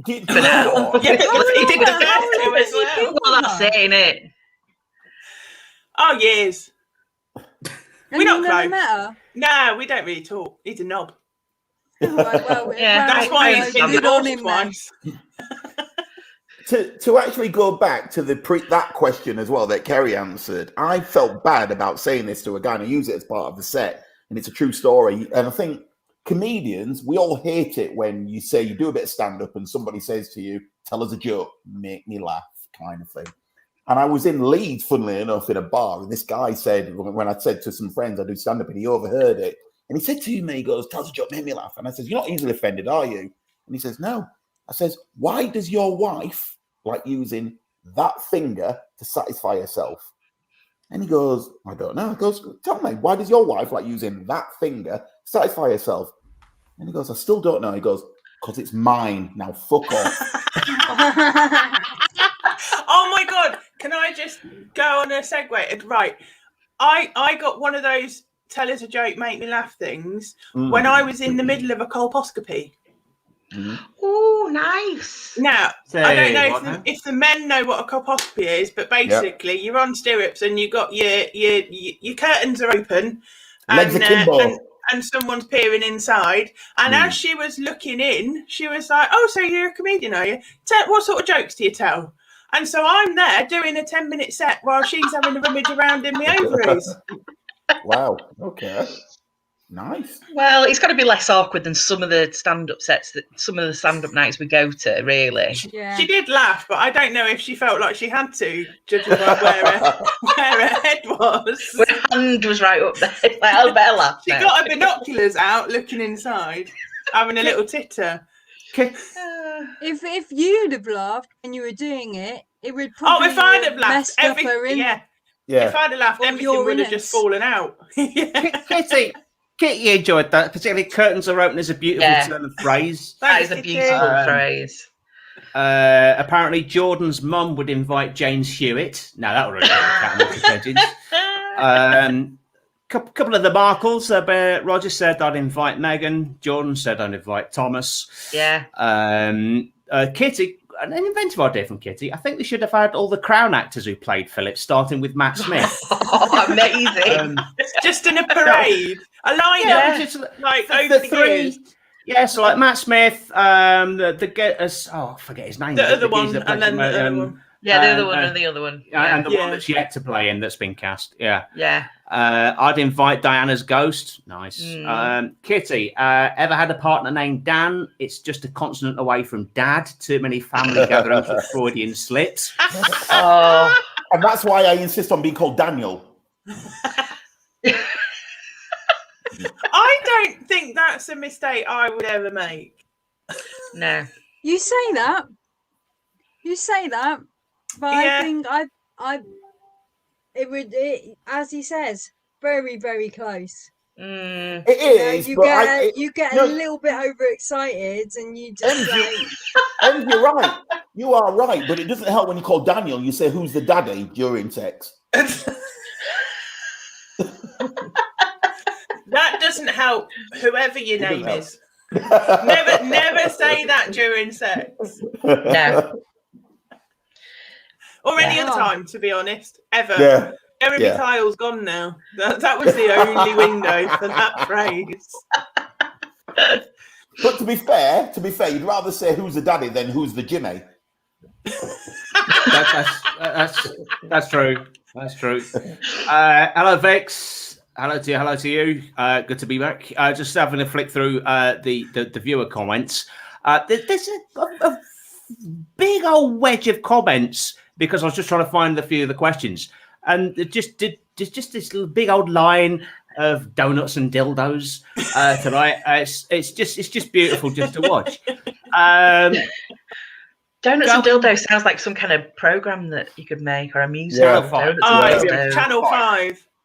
Do you For know now. what? Yeah, he did the first two as well. Well, that's it, innit? Oh, years. We're not never close. met her? No, we don't really talk. He's a knob. Right, well, Yeah, That's why he's been good on divorced him then. twice. To actually go back to that question as well that Kerry answered, I felt bad about saying this to a guy, and I use it as part of the set, and it's a true story. And I think comedians, we all hate it when you say you do a bit of stand-up and somebody says to you, tell us a joke, make me laugh, kind of thing. And I was in Leeds, funnily enough, in a bar, and this guy said, when I said to some friends I do stand-up, and he overheard it, and he said to me, he goes, tell us a joke, make me laugh. And I says, you're not easily offended, are you? And he says, no. I says, why does your wife like using that finger to satisfy herself? And he goes, I don't know. I goes, tell me, why does your wife like using that finger to satisfy herself? And he goes, I still don't know. He goes, because it's mine. Now fuck off. Oh my God. Can I just go on a segue? Right. I got one of those tell us a joke, make me laugh things when I was in the middle of a colposcopy. Oh, nice. Now, I don't know if the men know what a colposcopy is, but basically you're on stirrups and you've got your curtains are open Legs akimbo. And someone's peering inside. And as she was looking in, she was like, "Oh, so you're a comedian, are you? What sort of jokes do you tell?" And so I'm there doing a 10-minute set while she's having a rummage around in my ovaries. Wow. Okay. Nice. Well, it's got to be less awkward than some of the stand-up sets some of the stand-up nights we go to. Really. Yeah. She did laugh, but I don't know if she felt like she had to, judging by where her head was. Her hand was right up there. Like, I better laugh. She got her binoculars out, looking inside, having a little titter. If you'd have laughed when you were doing it, it would probably if I'd have laughed, messed up her yeah. If I'd have laughed, everything would have just fallen out. Kitty enjoyed that, particularly "curtains are open" is a beautiful turn of phrase. That is a beautiful phrase. Apparently, Jordan's mum would invite James Hewitt. Now that would really attention. Couple of the Markles. Roger said I'd invite Megan. Jordan said I'd invite Thomas. Yeah. Kitty, an inventive idea from Kitty. I think we should have had all the Crown actors who played Philip, starting with Matt Smith. Amazing. Just in a parade. A lineup. Yeah, just like over the three. years. Yeah, so like Matt Smith, I forget his name. The other one, and then the other one. Yeah, the other one and the other one. And the one that's yet to play in that's been cast. Yeah. Yeah. I'd invite Diana's ghost. Nice. Kitty, ever had a partner named Dan? It's just a consonant away from dad. Too many family gatherings with Freudian slips. And that's why I insist on being called Daniel. I don't think that's a mistake I would ever make. No. You say that, but I think it would, as he says, very, very close. It is. You but get a little bit overexcited, and you just and you're right. You are right, but it doesn't help when you call Daniel. You say, "Who's the daddy?" during sex. That doesn't help. Whoever your name is, never say that during sex. No. Or any other time, to be honest, ever. Yeah. Jeremy Kyle's gone now. That was the only window for that phrase. But to be fair, you'd rather say "Who's the daddy" than "Who's the Jimmy." That's true. That's true. Hello, Vix. Hello to you. Good to be back. Just having a flick through the viewer comments. There's a big old wedge of comments because I was just trying to find a few of the questions, and just this little big old line of donuts and dildos tonight. It's just beautiful just to watch. Donuts and dildos sounds like some kind of program that you could make, or a music. Channel 5.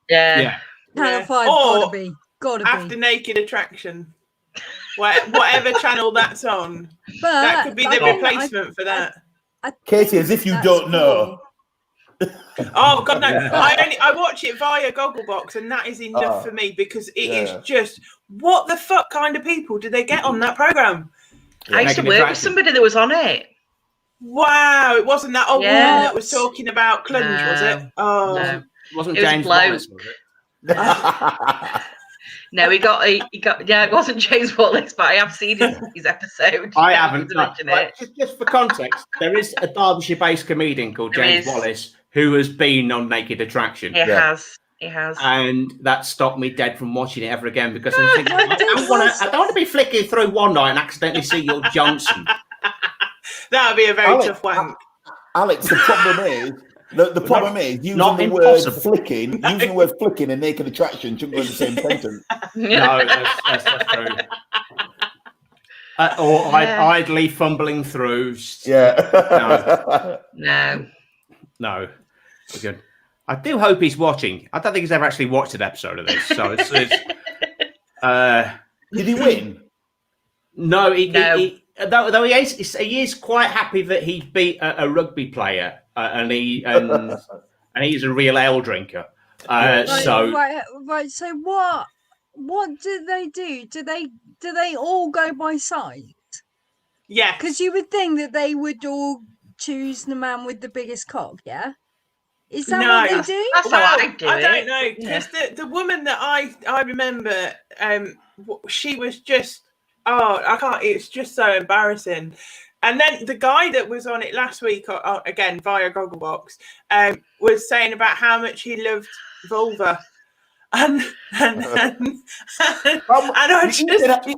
Yeah. Channel 5 gotta be After Naked Attraction, whatever channel that's on. But that could be the replacement for that. Katie, as if you don't know. Oh God, no! I watch it via Gogglebox, and that is enough for me because it is just what the fuck kind of people do they get on that program? I used to work with somebody that was on it. Wow, it wasn't that old woman that was talking about clunge, was it? Oh, no. It wasn't it James Wallace, was it? No, he got. Yeah, it wasn't James Wallace, but I have seen his episode. I haven't. Just for context, there is a Derbyshire-based comedian called James Wallace who has been on Naked Attraction. He has. And that stopped me dead from watching it ever again because I'm thinking, I don't want to be flicking through one night and accidentally see your Johnson. That would be a very tough wank. Alex, the problem is. The problem is using the word flicking, and Naked Attraction shouldn't go in the same sentence. No, that's true. Idly fumbling through. Yeah. No. Good. I do hope he's watching. I don't think he's ever actually watched an episode of this. So it's did he win? No, though he is quite happy that he beat a rugby player. And he's a real ale drinker. Right. So what do they do? Do they all go by size? Yeah, because you would think that they would all choose the man with the biggest cock. Yeah. Is that what they do? That's how I do I it. don't know, because the woman that I remember, she was just, I can't. It's just so embarrassing. And then the guy that was on it last week, again via Gogglebox, was saying about how much he loved vulva, and I just,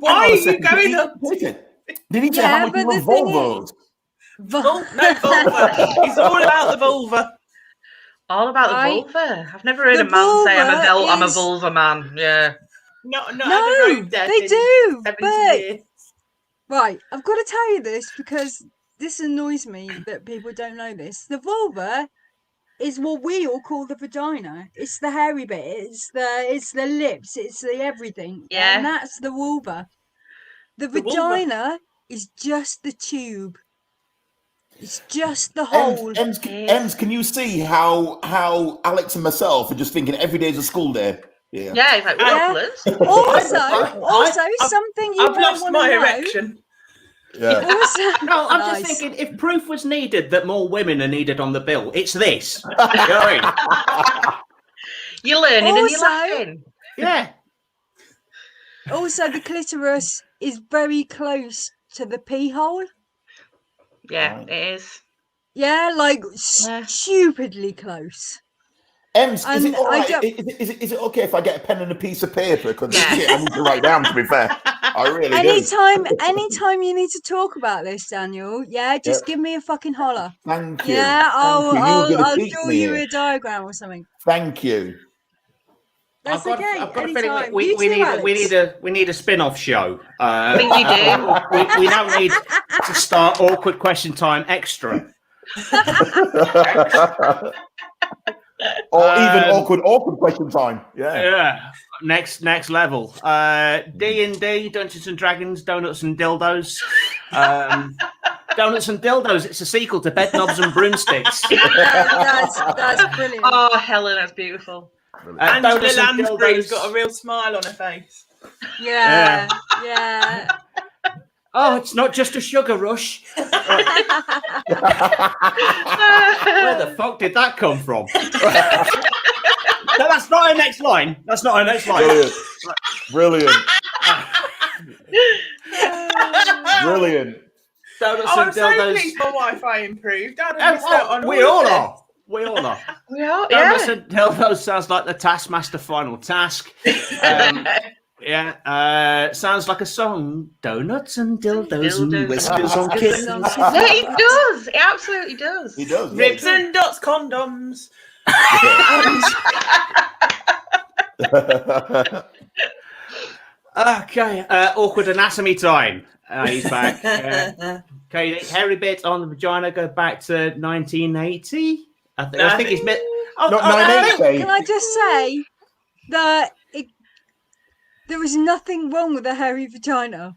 why are you going up? Did he say how much you love Volvos? No, vulva. It's all about the vulva. All about the vulva. I've never heard a man say I'm a vulva man. Yeah. No, they do. 70 But years. right, I've got to tell you this because this annoys me that people don't know this. The vulva is what we all call the vagina. It's the hairy bit. It's the lips. It's the everything. Yeah. And that's the vulva. The vagina is just the tube. It's just the hole. Ems, can you see how Alex and myself are just thinking every day is a school day? Yeah. Yeah, it's like worthless. Also, something you I've lost my erection. Yeah. No, I'm just thinking if proof was needed that more women are needed on the bill, it's this. You know what I mean? You're learning and you're laughing. Yeah. Also, the clitoris is very close to the pee hole. Yeah, it is. Yeah, like stupidly close. Ems, is it all right? Is it okay if I get a pen and a piece of paper? Because shit I need to write down, to be fair. I really anytime you need to talk about this, Daniel, just give me a fucking holler. Thank you. Yeah, I'll draw you here. a diagram or something. Thank you. That's I've got a feeling we need a spin-off show. I think you do. We now need to start awkward question time extra. Or even awkward question time. Yeah. Next level. D&D, Dungeons and Dragons, Donuts and Dildos. Donuts and Dildos. It's a sequel to Bed Knobs and Broomsticks. That's brilliant. Oh, Helen, that's beautiful. Angela Lansbury's got a real smile on her face. Yeah. Oh, it's not just a sugar rush. Where the fuck did that come from? No, that's not our next line. Brilliant. Brilliant. I'm so pleased my Wi-Fi improved. We all are. We are. Yeah. Dildos sounds like the Taskmaster Final Task. Sounds like a song. Donuts and dildos and whiskers on kittens. Yeah, it does. It absolutely does. He does. Ribs and dots, condoms. Okay, awkward anatomy time. He's back. Okay, hairy bit on the vagina go back to 1980. I think he's met. Can I just say that there is nothing wrong with a hairy vagina?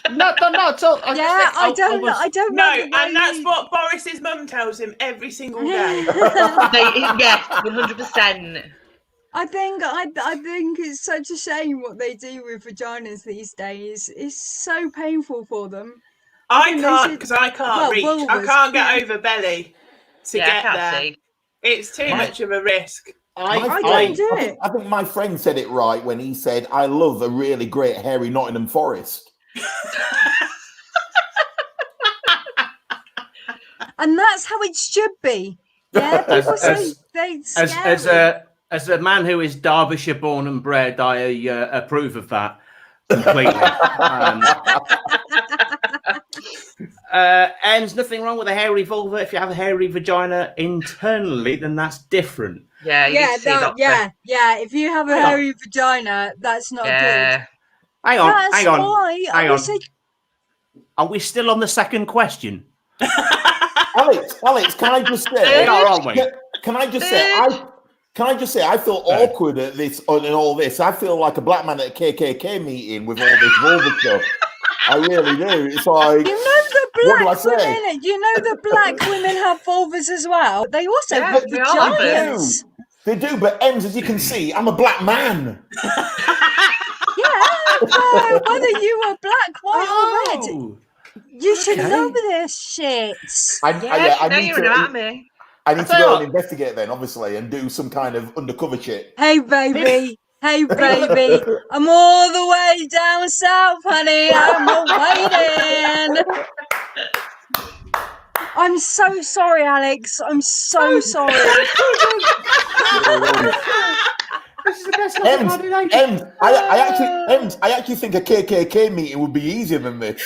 No, at all. I don't know. No, and that's what Boris's mum tells him every single day. 100%. I think it's such a shame what they do with vaginas these days. It's so painful for them. I can't because I can't reach. Vulvas, I can't get over belly to get there. See. It's too much of a risk. I do it. I think my friend said it right when he said, "I love a really great hairy Nottingham Forest." And that's how it should be. Yeah, people say they scary. As a man who is Derbyshire born and bred, I approve of that completely. And there's nothing wrong with a hairy vulva. If you have a hairy vagina internally, then that's different. Yeah. If you have a hairy vagina, that's not good. Hang on. Say... Are we still on the second question? Alex, can I just say? Aren't we? Can I just say? I feel awkward at this and all this. I feel like a black man at a KKK meeting with all this vulva stuff. I really do. It's like, what do I say? You know the black women have vulvas as well. They also have vaginas. They do, but Ems, as you can see, I'm a black man. So whether you are black, white, or red, you should know this shit. I know you're an anatomy. I need to go and investigate then, obviously, and do some kind of undercover shit. Hey, baby. Hey, baby. I'm all the way down south, honey. I'm waiting. I'm so sorry, Alex. I'm so sorry. This is the best I actually think a KKK meeting would be easier than this.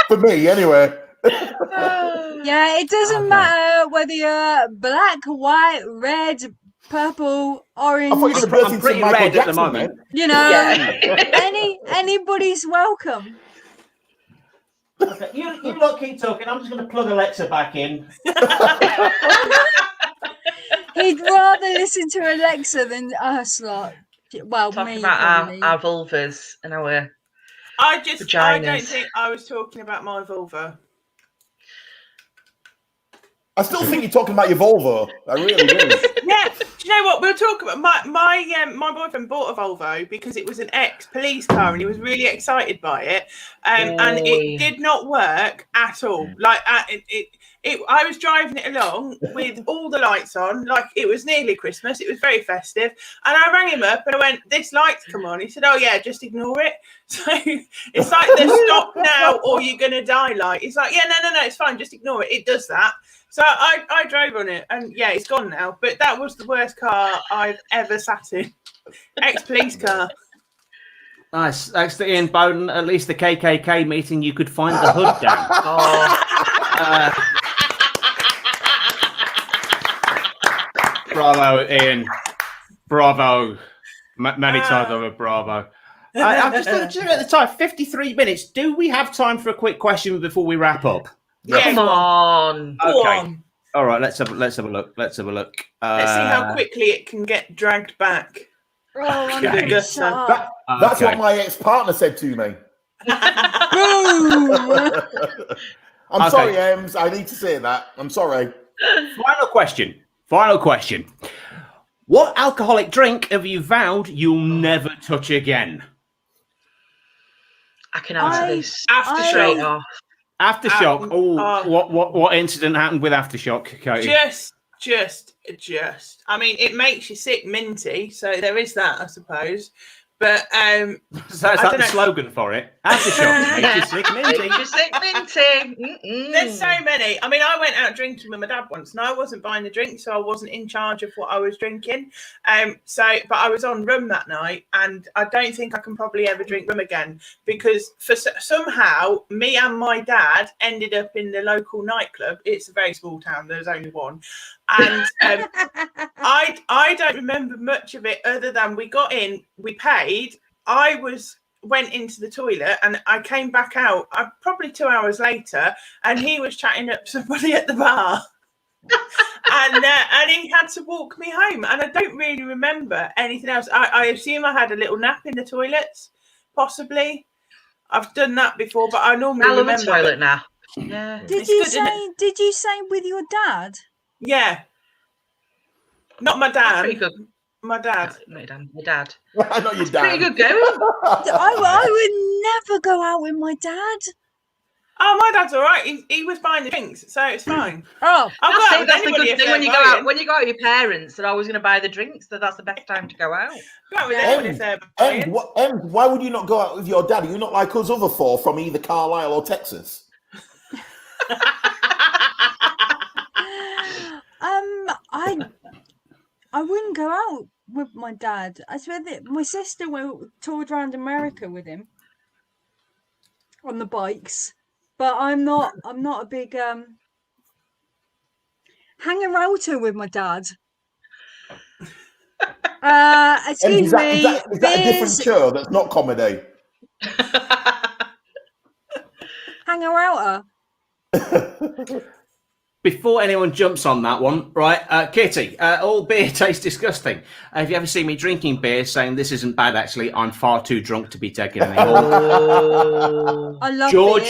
For me, anyway. Yeah, it doesn't matter whether you're black, white, red, purple, orange. I thought you were I'm pretty red at the moment. You know, anybody's welcome. Okay, you lot keep talking. I'm just going to plug Alexa back in. He'd rather listen to Alexa than us lot. Well, Talking me, about probably. our vulvas and our I vaginas. don't think I was talking about my vulva. I still think you're talking about your Volvo. I really do. Yeah, do you know what? We'll talk about my boyfriend bought a Volvo because it was an ex-police car and he was really excited by it, and it did not work at all. Like I was driving it along with all the lights on, like it was nearly Christmas. It was very festive, and I rang him up and I went, "This light's come on." He said, "Oh yeah, just ignore it." So it's like the stop now or you're gonna die light. It's like, yeah, no, it's fine, just ignore it. It does that. So I drove on it, and yeah, it's gone now. But that was the worst car I've ever sat in. Ex-police car. Nice. Thanks to Ian Bowden. At least the KKK meeting, you could find the hood down. Bravo, Ian. Bravo. Many times over, bravo. I'm just looking at the time. 53 minutes. Do we have time for a quick question before we wrap up? Yeah, Come on. Okay. All right. Let's have a look. Let's see how quickly it can get dragged back. Oh, I'm gonna shut up. That's what my ex-partner said to me. I'm sorry, Ems. I need to say that. I'm sorry. Final question. What alcoholic drink have you vowed you'll never touch again? I can answer this Aftershock. off. Aftershock. What incident happened with Aftershock, Cody? Just. I mean, it makes you sick minty, so there is that, I suppose. But so that's like the slogan for it. Aftershock makes you sick minty. Makes you sick minty. There's so many. I mean, I went out drinking with my dad once, and I wasn't buying the drink, so I wasn't in charge of what I was drinking. But I was on rum that night, and I don't think I can probably ever drink rum again because somehow me and my dad ended up in the local nightclub. It's a very small town. There's only one. And I don't remember much of it other than we got in, we paid. I went into the toilet and I came back out probably 2 hours later, and he was chatting up somebody at the bar, and he had to walk me home. And I don't really remember anything else. I assume I had a little nap in the toilets, possibly. I've done that before, but I normally remember the toilet nap. Yeah. Did you say with your dad? Yeah. Not my dad. Pretty good. My dad. No, my dad. Not your dad. Pretty good going. I would never go out with my dad. Oh, my dad's all right. He was buying the drinks, so it's fine. Oh, that's the good thing when you go out. When you go out with your parents, they're always going to buy the drinks. So that's the best time to go out. Why would you not go out with your dad? Are you not like us other four from either Carlisle or Texas? I wouldn't go out with my dad. I swear that my sister toured around America with him on the bikes, but I'm not a big hanger-outer with my dad. Excuse me. Is that a different show that's not comedy? Hanger-outer. Before anyone jumps on that one, right, Kitty, all beer tastes disgusting. Have you ever seen me drinking beer saying this isn't bad, actually, I'm far too drunk to be taken anymore? I love George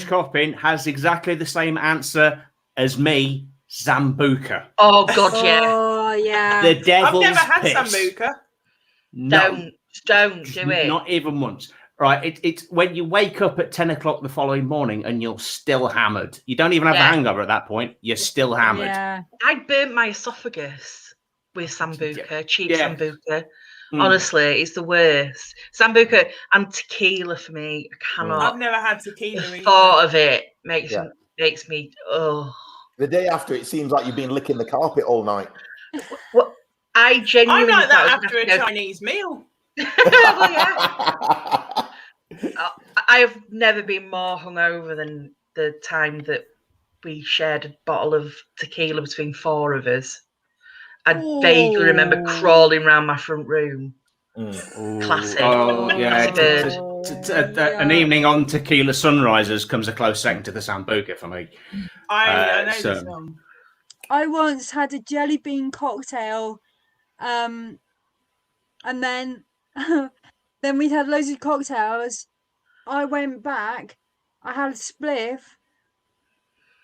Coppin has exactly the same answer as me, Sambuca. Oh, God, yeah. Oh, yeah. The devil's I've never had piss. Sambuca. No, don't do it. Not even once. Right, it's when you wake up at 10 o'clock the following morning and you're still hammered. You don't even have the hangover at that point. You're still hammered. Yeah. I burnt my esophagus with Sambuca, cheap Sambuca. Mm. Honestly, it's the worst. Sambuca and tequila for me. I cannot. I've never had tequila. The thought of it makes me. Oh. The day after, it seems like you've been licking the carpet all night. Well, I genuinely. I'm like that after a Chinese meal. Well, yeah. I have never been more hungover than the time that we shared a bottle of tequila between 4 of us. I vaguely remember crawling around my front room. Classic. Oh, yeah. Classic An evening on Tequila Sunrisers comes a close second to the Sambuca for me. I know the song. I once had a jelly bean cocktail, and then we'd had loads of cocktails. I went back, I had a spliff,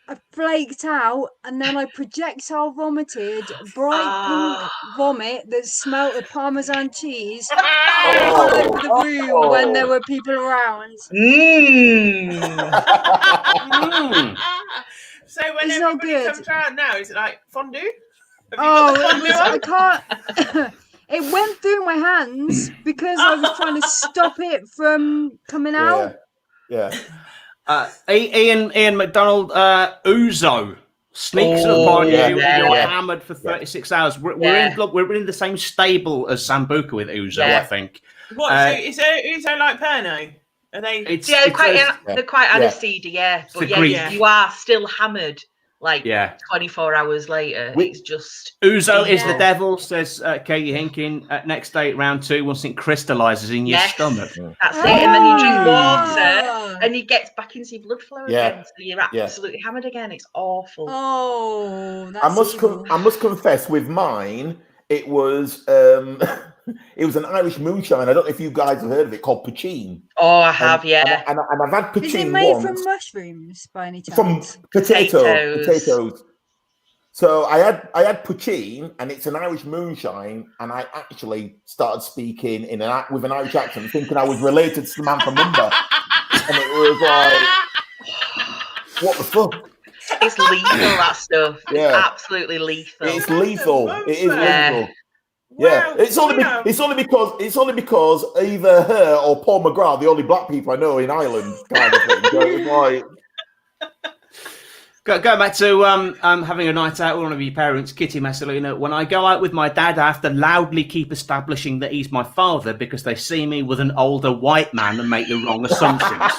I flaked out, and then I projectile vomited bright pink vomit that smelt of Parmesan cheese all over the room when there were people around. So when everybody comes around now, is it like fondue? I can't. It went through my hands because I was trying to stop it from coming out. Yeah. Ian McDonald, Ouzo sneaks upon you. You're hammered for 36 hours. We're in the same stable as Sambuca with Ouzo, I think. What? So is Ouzo like Pernod? Are they? They're quite aniseed, but you are still hammered. Like 24 hours later, it's just Ouzo is the devil, says Katie Hinkin. Next day, round 2, once it crystallises in your stomach. That's it, and then you drink water, and it gets back into your blood flow again, so you're absolutely hammered again. It's awful. Oh, that's I must confess, with mine, it was it was an Irish moonshine. I don't know if you guys have heard of it, called poutine. Oh, I have, and I've had poutine. Is it made from mushrooms by any chance? From potatoes. So I had poutine, and it's an Irish moonshine, and I actually started speaking with an Irish accent, thinking I was related to Samantha Mumba, and it was like, what the fuck? It's lethal, that stuff. It's absolutely lethal. It's lethal. It is lethal. Yeah, it's only because either her or Paul McGrath, the only black people I know in Ireland, kind of thing. So it's like... Go back to having a night out with one of your parents, Kitty Messalina. When I go out with my dad, I have to loudly keep establishing that he's my father because they see me with an older white man and make the wrong assumptions.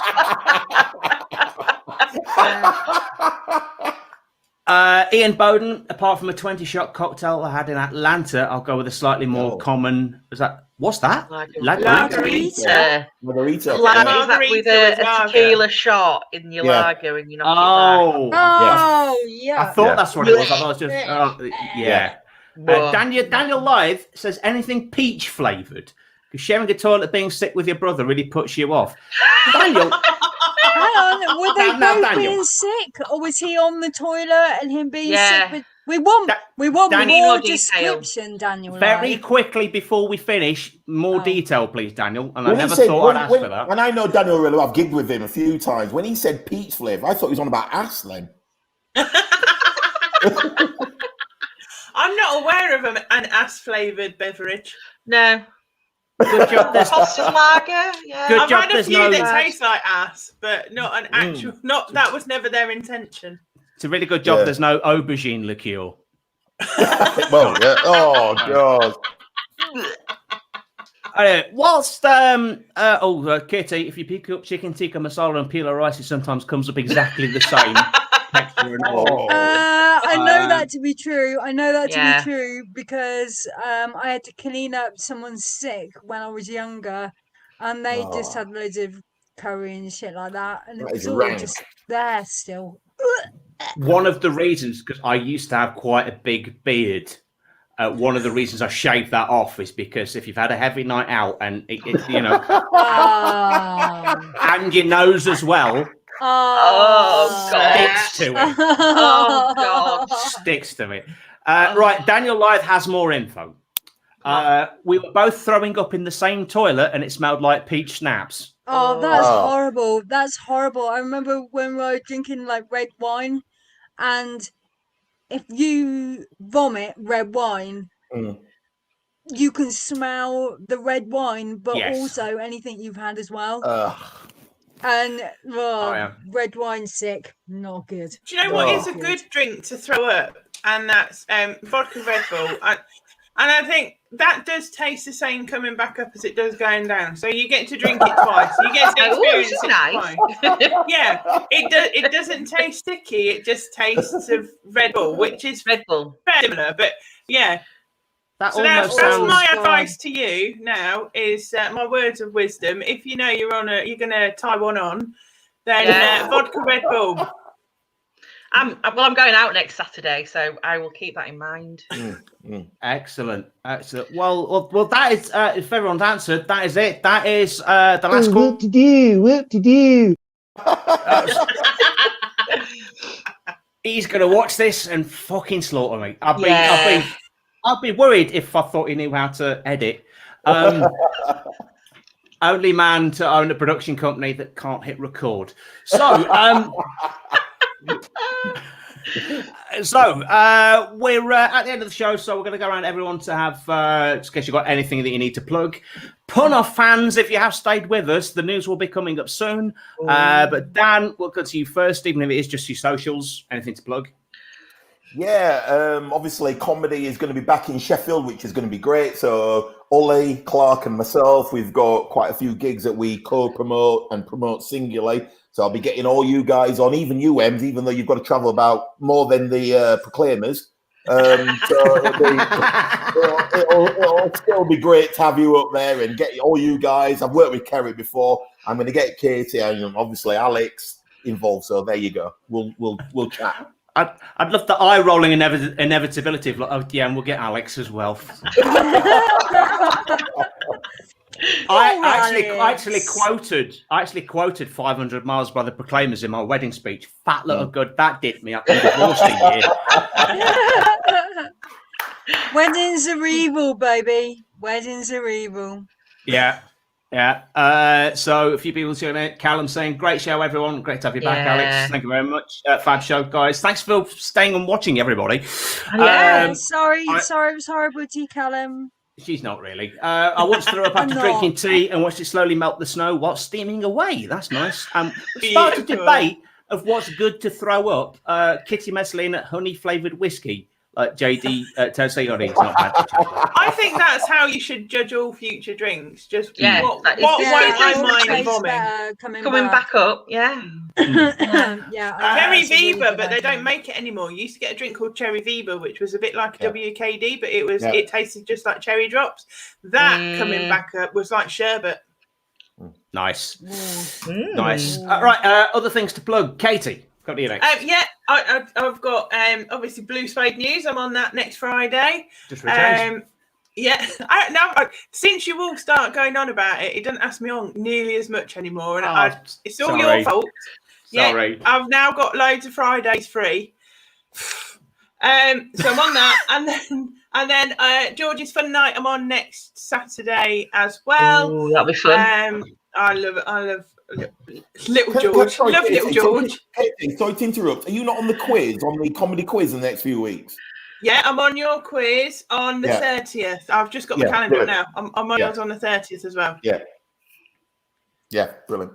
Ian Bowden, apart from a 20-shot cocktail I had in Atlanta, I'll go with a slightly more common. What's that? Margarita. Margarita. Is that with a tequila shot in your lager and you knock it back? I thought that's what it was. I thought it was just Daniel Live says anything peach flavoured because sharing a toilet, being sick with your brother really puts you off. Daniel. Hang on, were they both being sick, or was he on the toilet and him being sick? We want more description, Daniel. Very quickly before we finish, more detail, please, Daniel. And I never thought I'd ask for that. And I know Daniel really well. I've gigged with him a few times. When he said peach flavour, I thought he was on about ass then. I'm not aware of an ass flavoured beverage. No. Good job. Lager, I've had a few that taste like ass, but not an actual. Not that was never their intention. It's a really good job. There's no aubergine liqueur. Well, oh god. Whilst Kitty, if you pick up chicken tikka masala and peel rice, it sometimes comes up exactly the same texture and all. I know that to be true. I know that to be true because I had to clean up someone's sick when I was younger, and they just had loads of curry and shit like that, and it was all just there still. One of the reasons, because I used to have quite a big beard, one of the reasons I shaved that off is because if you've had a heavy night out and and your nose as well. Sticks to it. Oh god, sticks to it. Right, Daniel Live has more info. We were both throwing up in the same toilet, and it smelled like peach schnapps. Oh, that's Oh. horrible. That's horrible. I remember when we were drinking like red wine, and if you vomit red wine, Mm. you can smell the red wine, but Yes. also anything you've had as well. Ugh. And yeah. red wine's sick, not good. Do you know what is a Not good drink to throw up? And that's vodka Red Bull. And I think that does taste the same coming back up as it does going down. So you get to drink it twice. You get to experience it nice. twice. Yeah, it doesn't taste sticky. It just tastes of Red Bull, which is Red Bull. very similar. But yeah, That so almost that's sounds. my advice to you now is my words of wisdom. If you know you're going to tie one on, then vodka Red Bull. I'm going out next Saturday, so I will keep that in mind. Excellent. Well, that is. If everyone's answered, that is it. That is the last call. Whoop-de-doo. He's gonna watch this and fucking slaughter me. I'd be worried if I thought he knew how to edit. Only man to own a production company that can't hit record. So, we're at the end of the show, so we're going to go around everyone to have, just in case you've got anything that you need to plug. Punner fans, if you have stayed with us, the news will be coming up soon. But Dan, we'll go to you first, even if it is just your socials. Anything to plug? Yeah, obviously comedy is going to be back in Sheffield, which is going to be great. So Ollie, Clark and myself, we've got quite a few gigs that we co-promote and promote singularly. So I'll be getting all you guys on, even you, Ems, even though you've got to travel about more than the Proclaimers. So it'll still be great to have you up there and get all you guys. I've worked with Kerry before. I'm going to get Katie and obviously Alex involved. So there you go. We'll chat. I'd love the eye rolling inevitability of like, oh yeah, and we'll get Alex as well. I actually quoted 500 Miles by the Proclaimers in my wedding speech. Fat little good, that did me up in divorce a year. Weddings are evil, baby. Weddings are evil. Yeah. So a few people tuning in. Callum saying, great show, everyone. Great to have you back, Alex. Thank you very much. Fab show, guys. Thanks for staying and watching, everybody. Sorry, it was horrible to you, Callum. She's not really. I once threw up after drinking tea and watched it slowly melt the snow while steaming away. That's nice. We started a debate of what's good to throw up. Kitty Messalina honey-flavoured whiskey. Like JD Tersigoni, it's not bad. I think that's how you should judge all future drinks. Just what won't I mind bombing? Coming back up, yeah. Cherry Viva, but they don't make it anymore. You used to get a drink called Cherry Viva, which was a bit like a WKD, but it tasted just like cherry drops. That coming back up was like sherbet. Nice. Nice. Right, other things to plug. Katie, got to you next. I've got obviously Blue Spade News. I'm on that next Friday. Just returned. Since you all start going on about it, it doesn't ask me on nearly as much anymore, and it's all your fault. Sorry. Yeah, I've now got loads of Fridays free. So I'm on that, and then George's Fun Night. I'm on next Saturday as well. Ooh, that'll be fun. I love Little George. Love Little George. Sorry to interrupt. Are you not on the comedy quiz in the next few weeks? Yeah, I'm on your quiz on the 30th. I've just got my calendar now. I'm on yours on the 30th as well. Yeah, brilliant.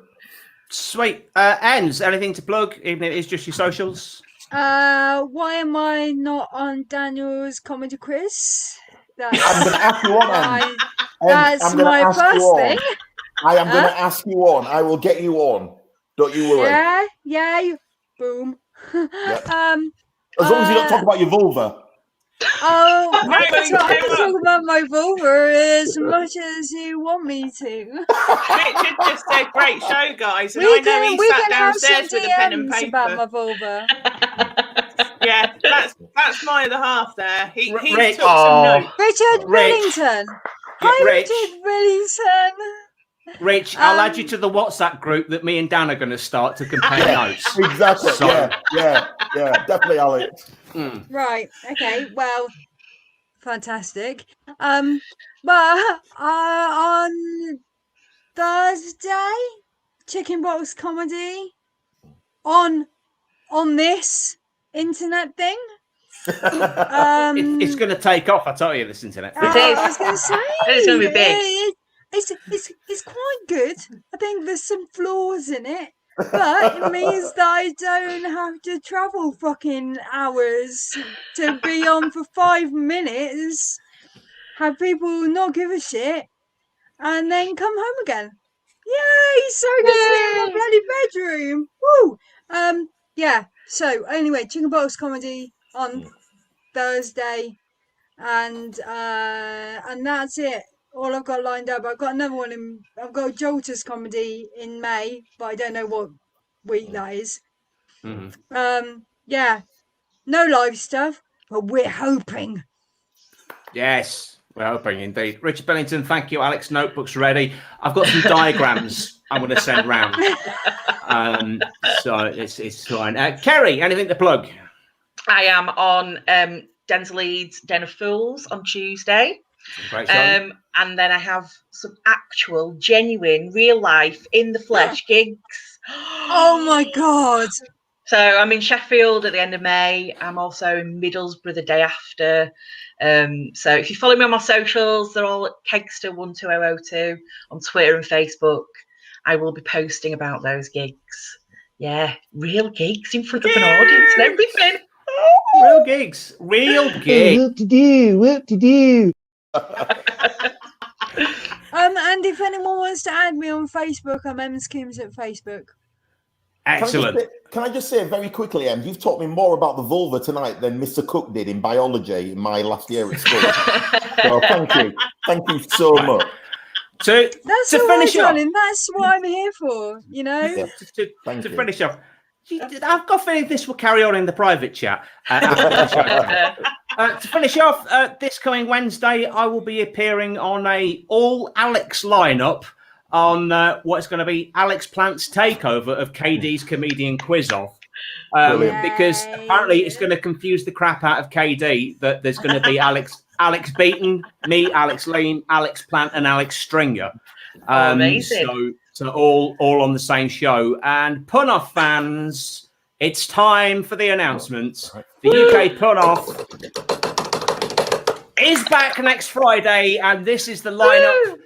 Sweet. Ens, anything to plug, even if it's just your socials? Why am I not on Daniel's comedy quiz? I'm going to ask you on. That's my first thing. I am going to ask you on. I will get you on. Don't you worry. Yeah. Boom. Yep. As long as you don't talk about your vulva. Oh, I can talk about my vulva as much as you want me to. Richard just said, "Great show, guys." And I know he sat downstairs with a pen and paper about my vulva. Yeah, that's my other half there. He took some notes. Richard Billington. Hi, Richard Billington. Rich, I'll add you to the WhatsApp group that me and Dan are going to start to compare notes. Exactly. Yeah. Definitely, Alex. Right. Okay. Well, fantastic. But on Thursday, chicken box comedy on this internet thing. It's going to take off, I tell you, this internet thing. I was going to say, It's going to be big. It's quite good. I think there's some flaws in it, but it means that I don't have to travel fucking hours to be on for 5 minutes, have people not give a shit, and then come home again. Yay! So I can sleep in my bloody bedroom. Woo! Yeah. So anyway, chicken box comedy on Thursday, and that's it. All I've got lined up. I've got another one I've got Jolter's comedy in May, but I don't know what week that is. Yeah, no live stuff, but we're hoping. Yes, we're hoping indeed. Richard Billington, thank you. Alex, notebook's ready. I've got some diagrams I'm going to send round. So it's fine. Kerry, anything to plug? I am on Denzel Leeds' Den of Fools on Tuesday. Great show. And then I have some actual, genuine, real life, in the flesh gigs. Oh my God. So I'm in Sheffield at the end of May. I'm also in Middlesbrough the day after. So if you follow me on my socials, they're all at Kegster12002 on Twitter and Facebook. I will be posting about those gigs. Yeah, real gigs in front of an audience and everything. Real gigs. Real gigs. Whoop-de-doo. And if anyone wants to add me on Facebook, I'm Skims at Facebook. Excellent. Can I just say very quickly, Em, you've taught me more about the vulva tonight than Mr. Cook did in biology in my last year at school. So thank you. Thank you so much. So That's to all finish right, off, darling. That's what I'm here for, you know? Yeah. to finish off, I've got a feeling this will carry on in the private chat. After the show. To finish off, this coming Wednesday, I will be appearing on a all Alex lineup on what's going to be Alex Plant's takeover of KD's comedian quiz off. Because apparently it's going to confuse the crap out of KD that there's going to be Alex Beaton, me, Alex Leam, Alex Plant, and Alex Stringer. Amazing. So all on the same show. And Pun-Off fans, it's time for the announcements. The UK Pun-Off is back next Friday, and this is the lineup.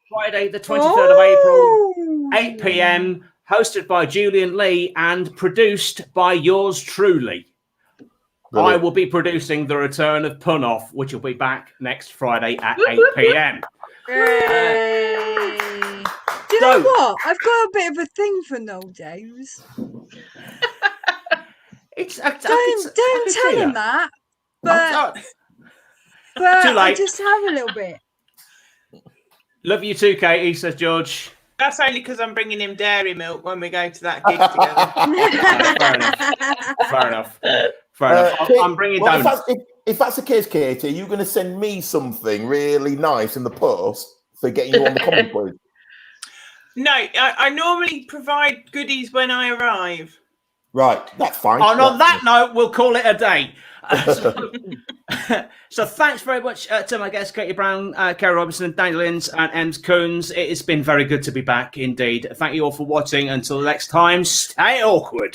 Friday, the 23rd of April, 8 p.m, hosted by Julian Lee and produced by yours truly. Brilliant. I will be producing the return of Pun-Off, which will be back next Friday at 8 p.m. Do you know what? I've got a bit of a thing for Noel James. Don't tell him that. But Too late. I just have a little bit. Love you too, Katie, says George. That's only because I'm bringing him dairy milk when we go to that gig together. Fair enough. I'm bringing donuts. If that's the case, Katie, you're going to send me something really nice in the post for getting you on the comment quiz. No, I normally provide goodies when I arrive. Right, that's fine. And on that note, we'll call it a day. So thanks very much to my guests, Katie Brown, Kerry Robinson, Daniel Inns, and Ems Coons. It has been very good to be back indeed. Thank you all for watching. Until next time, stay awkward.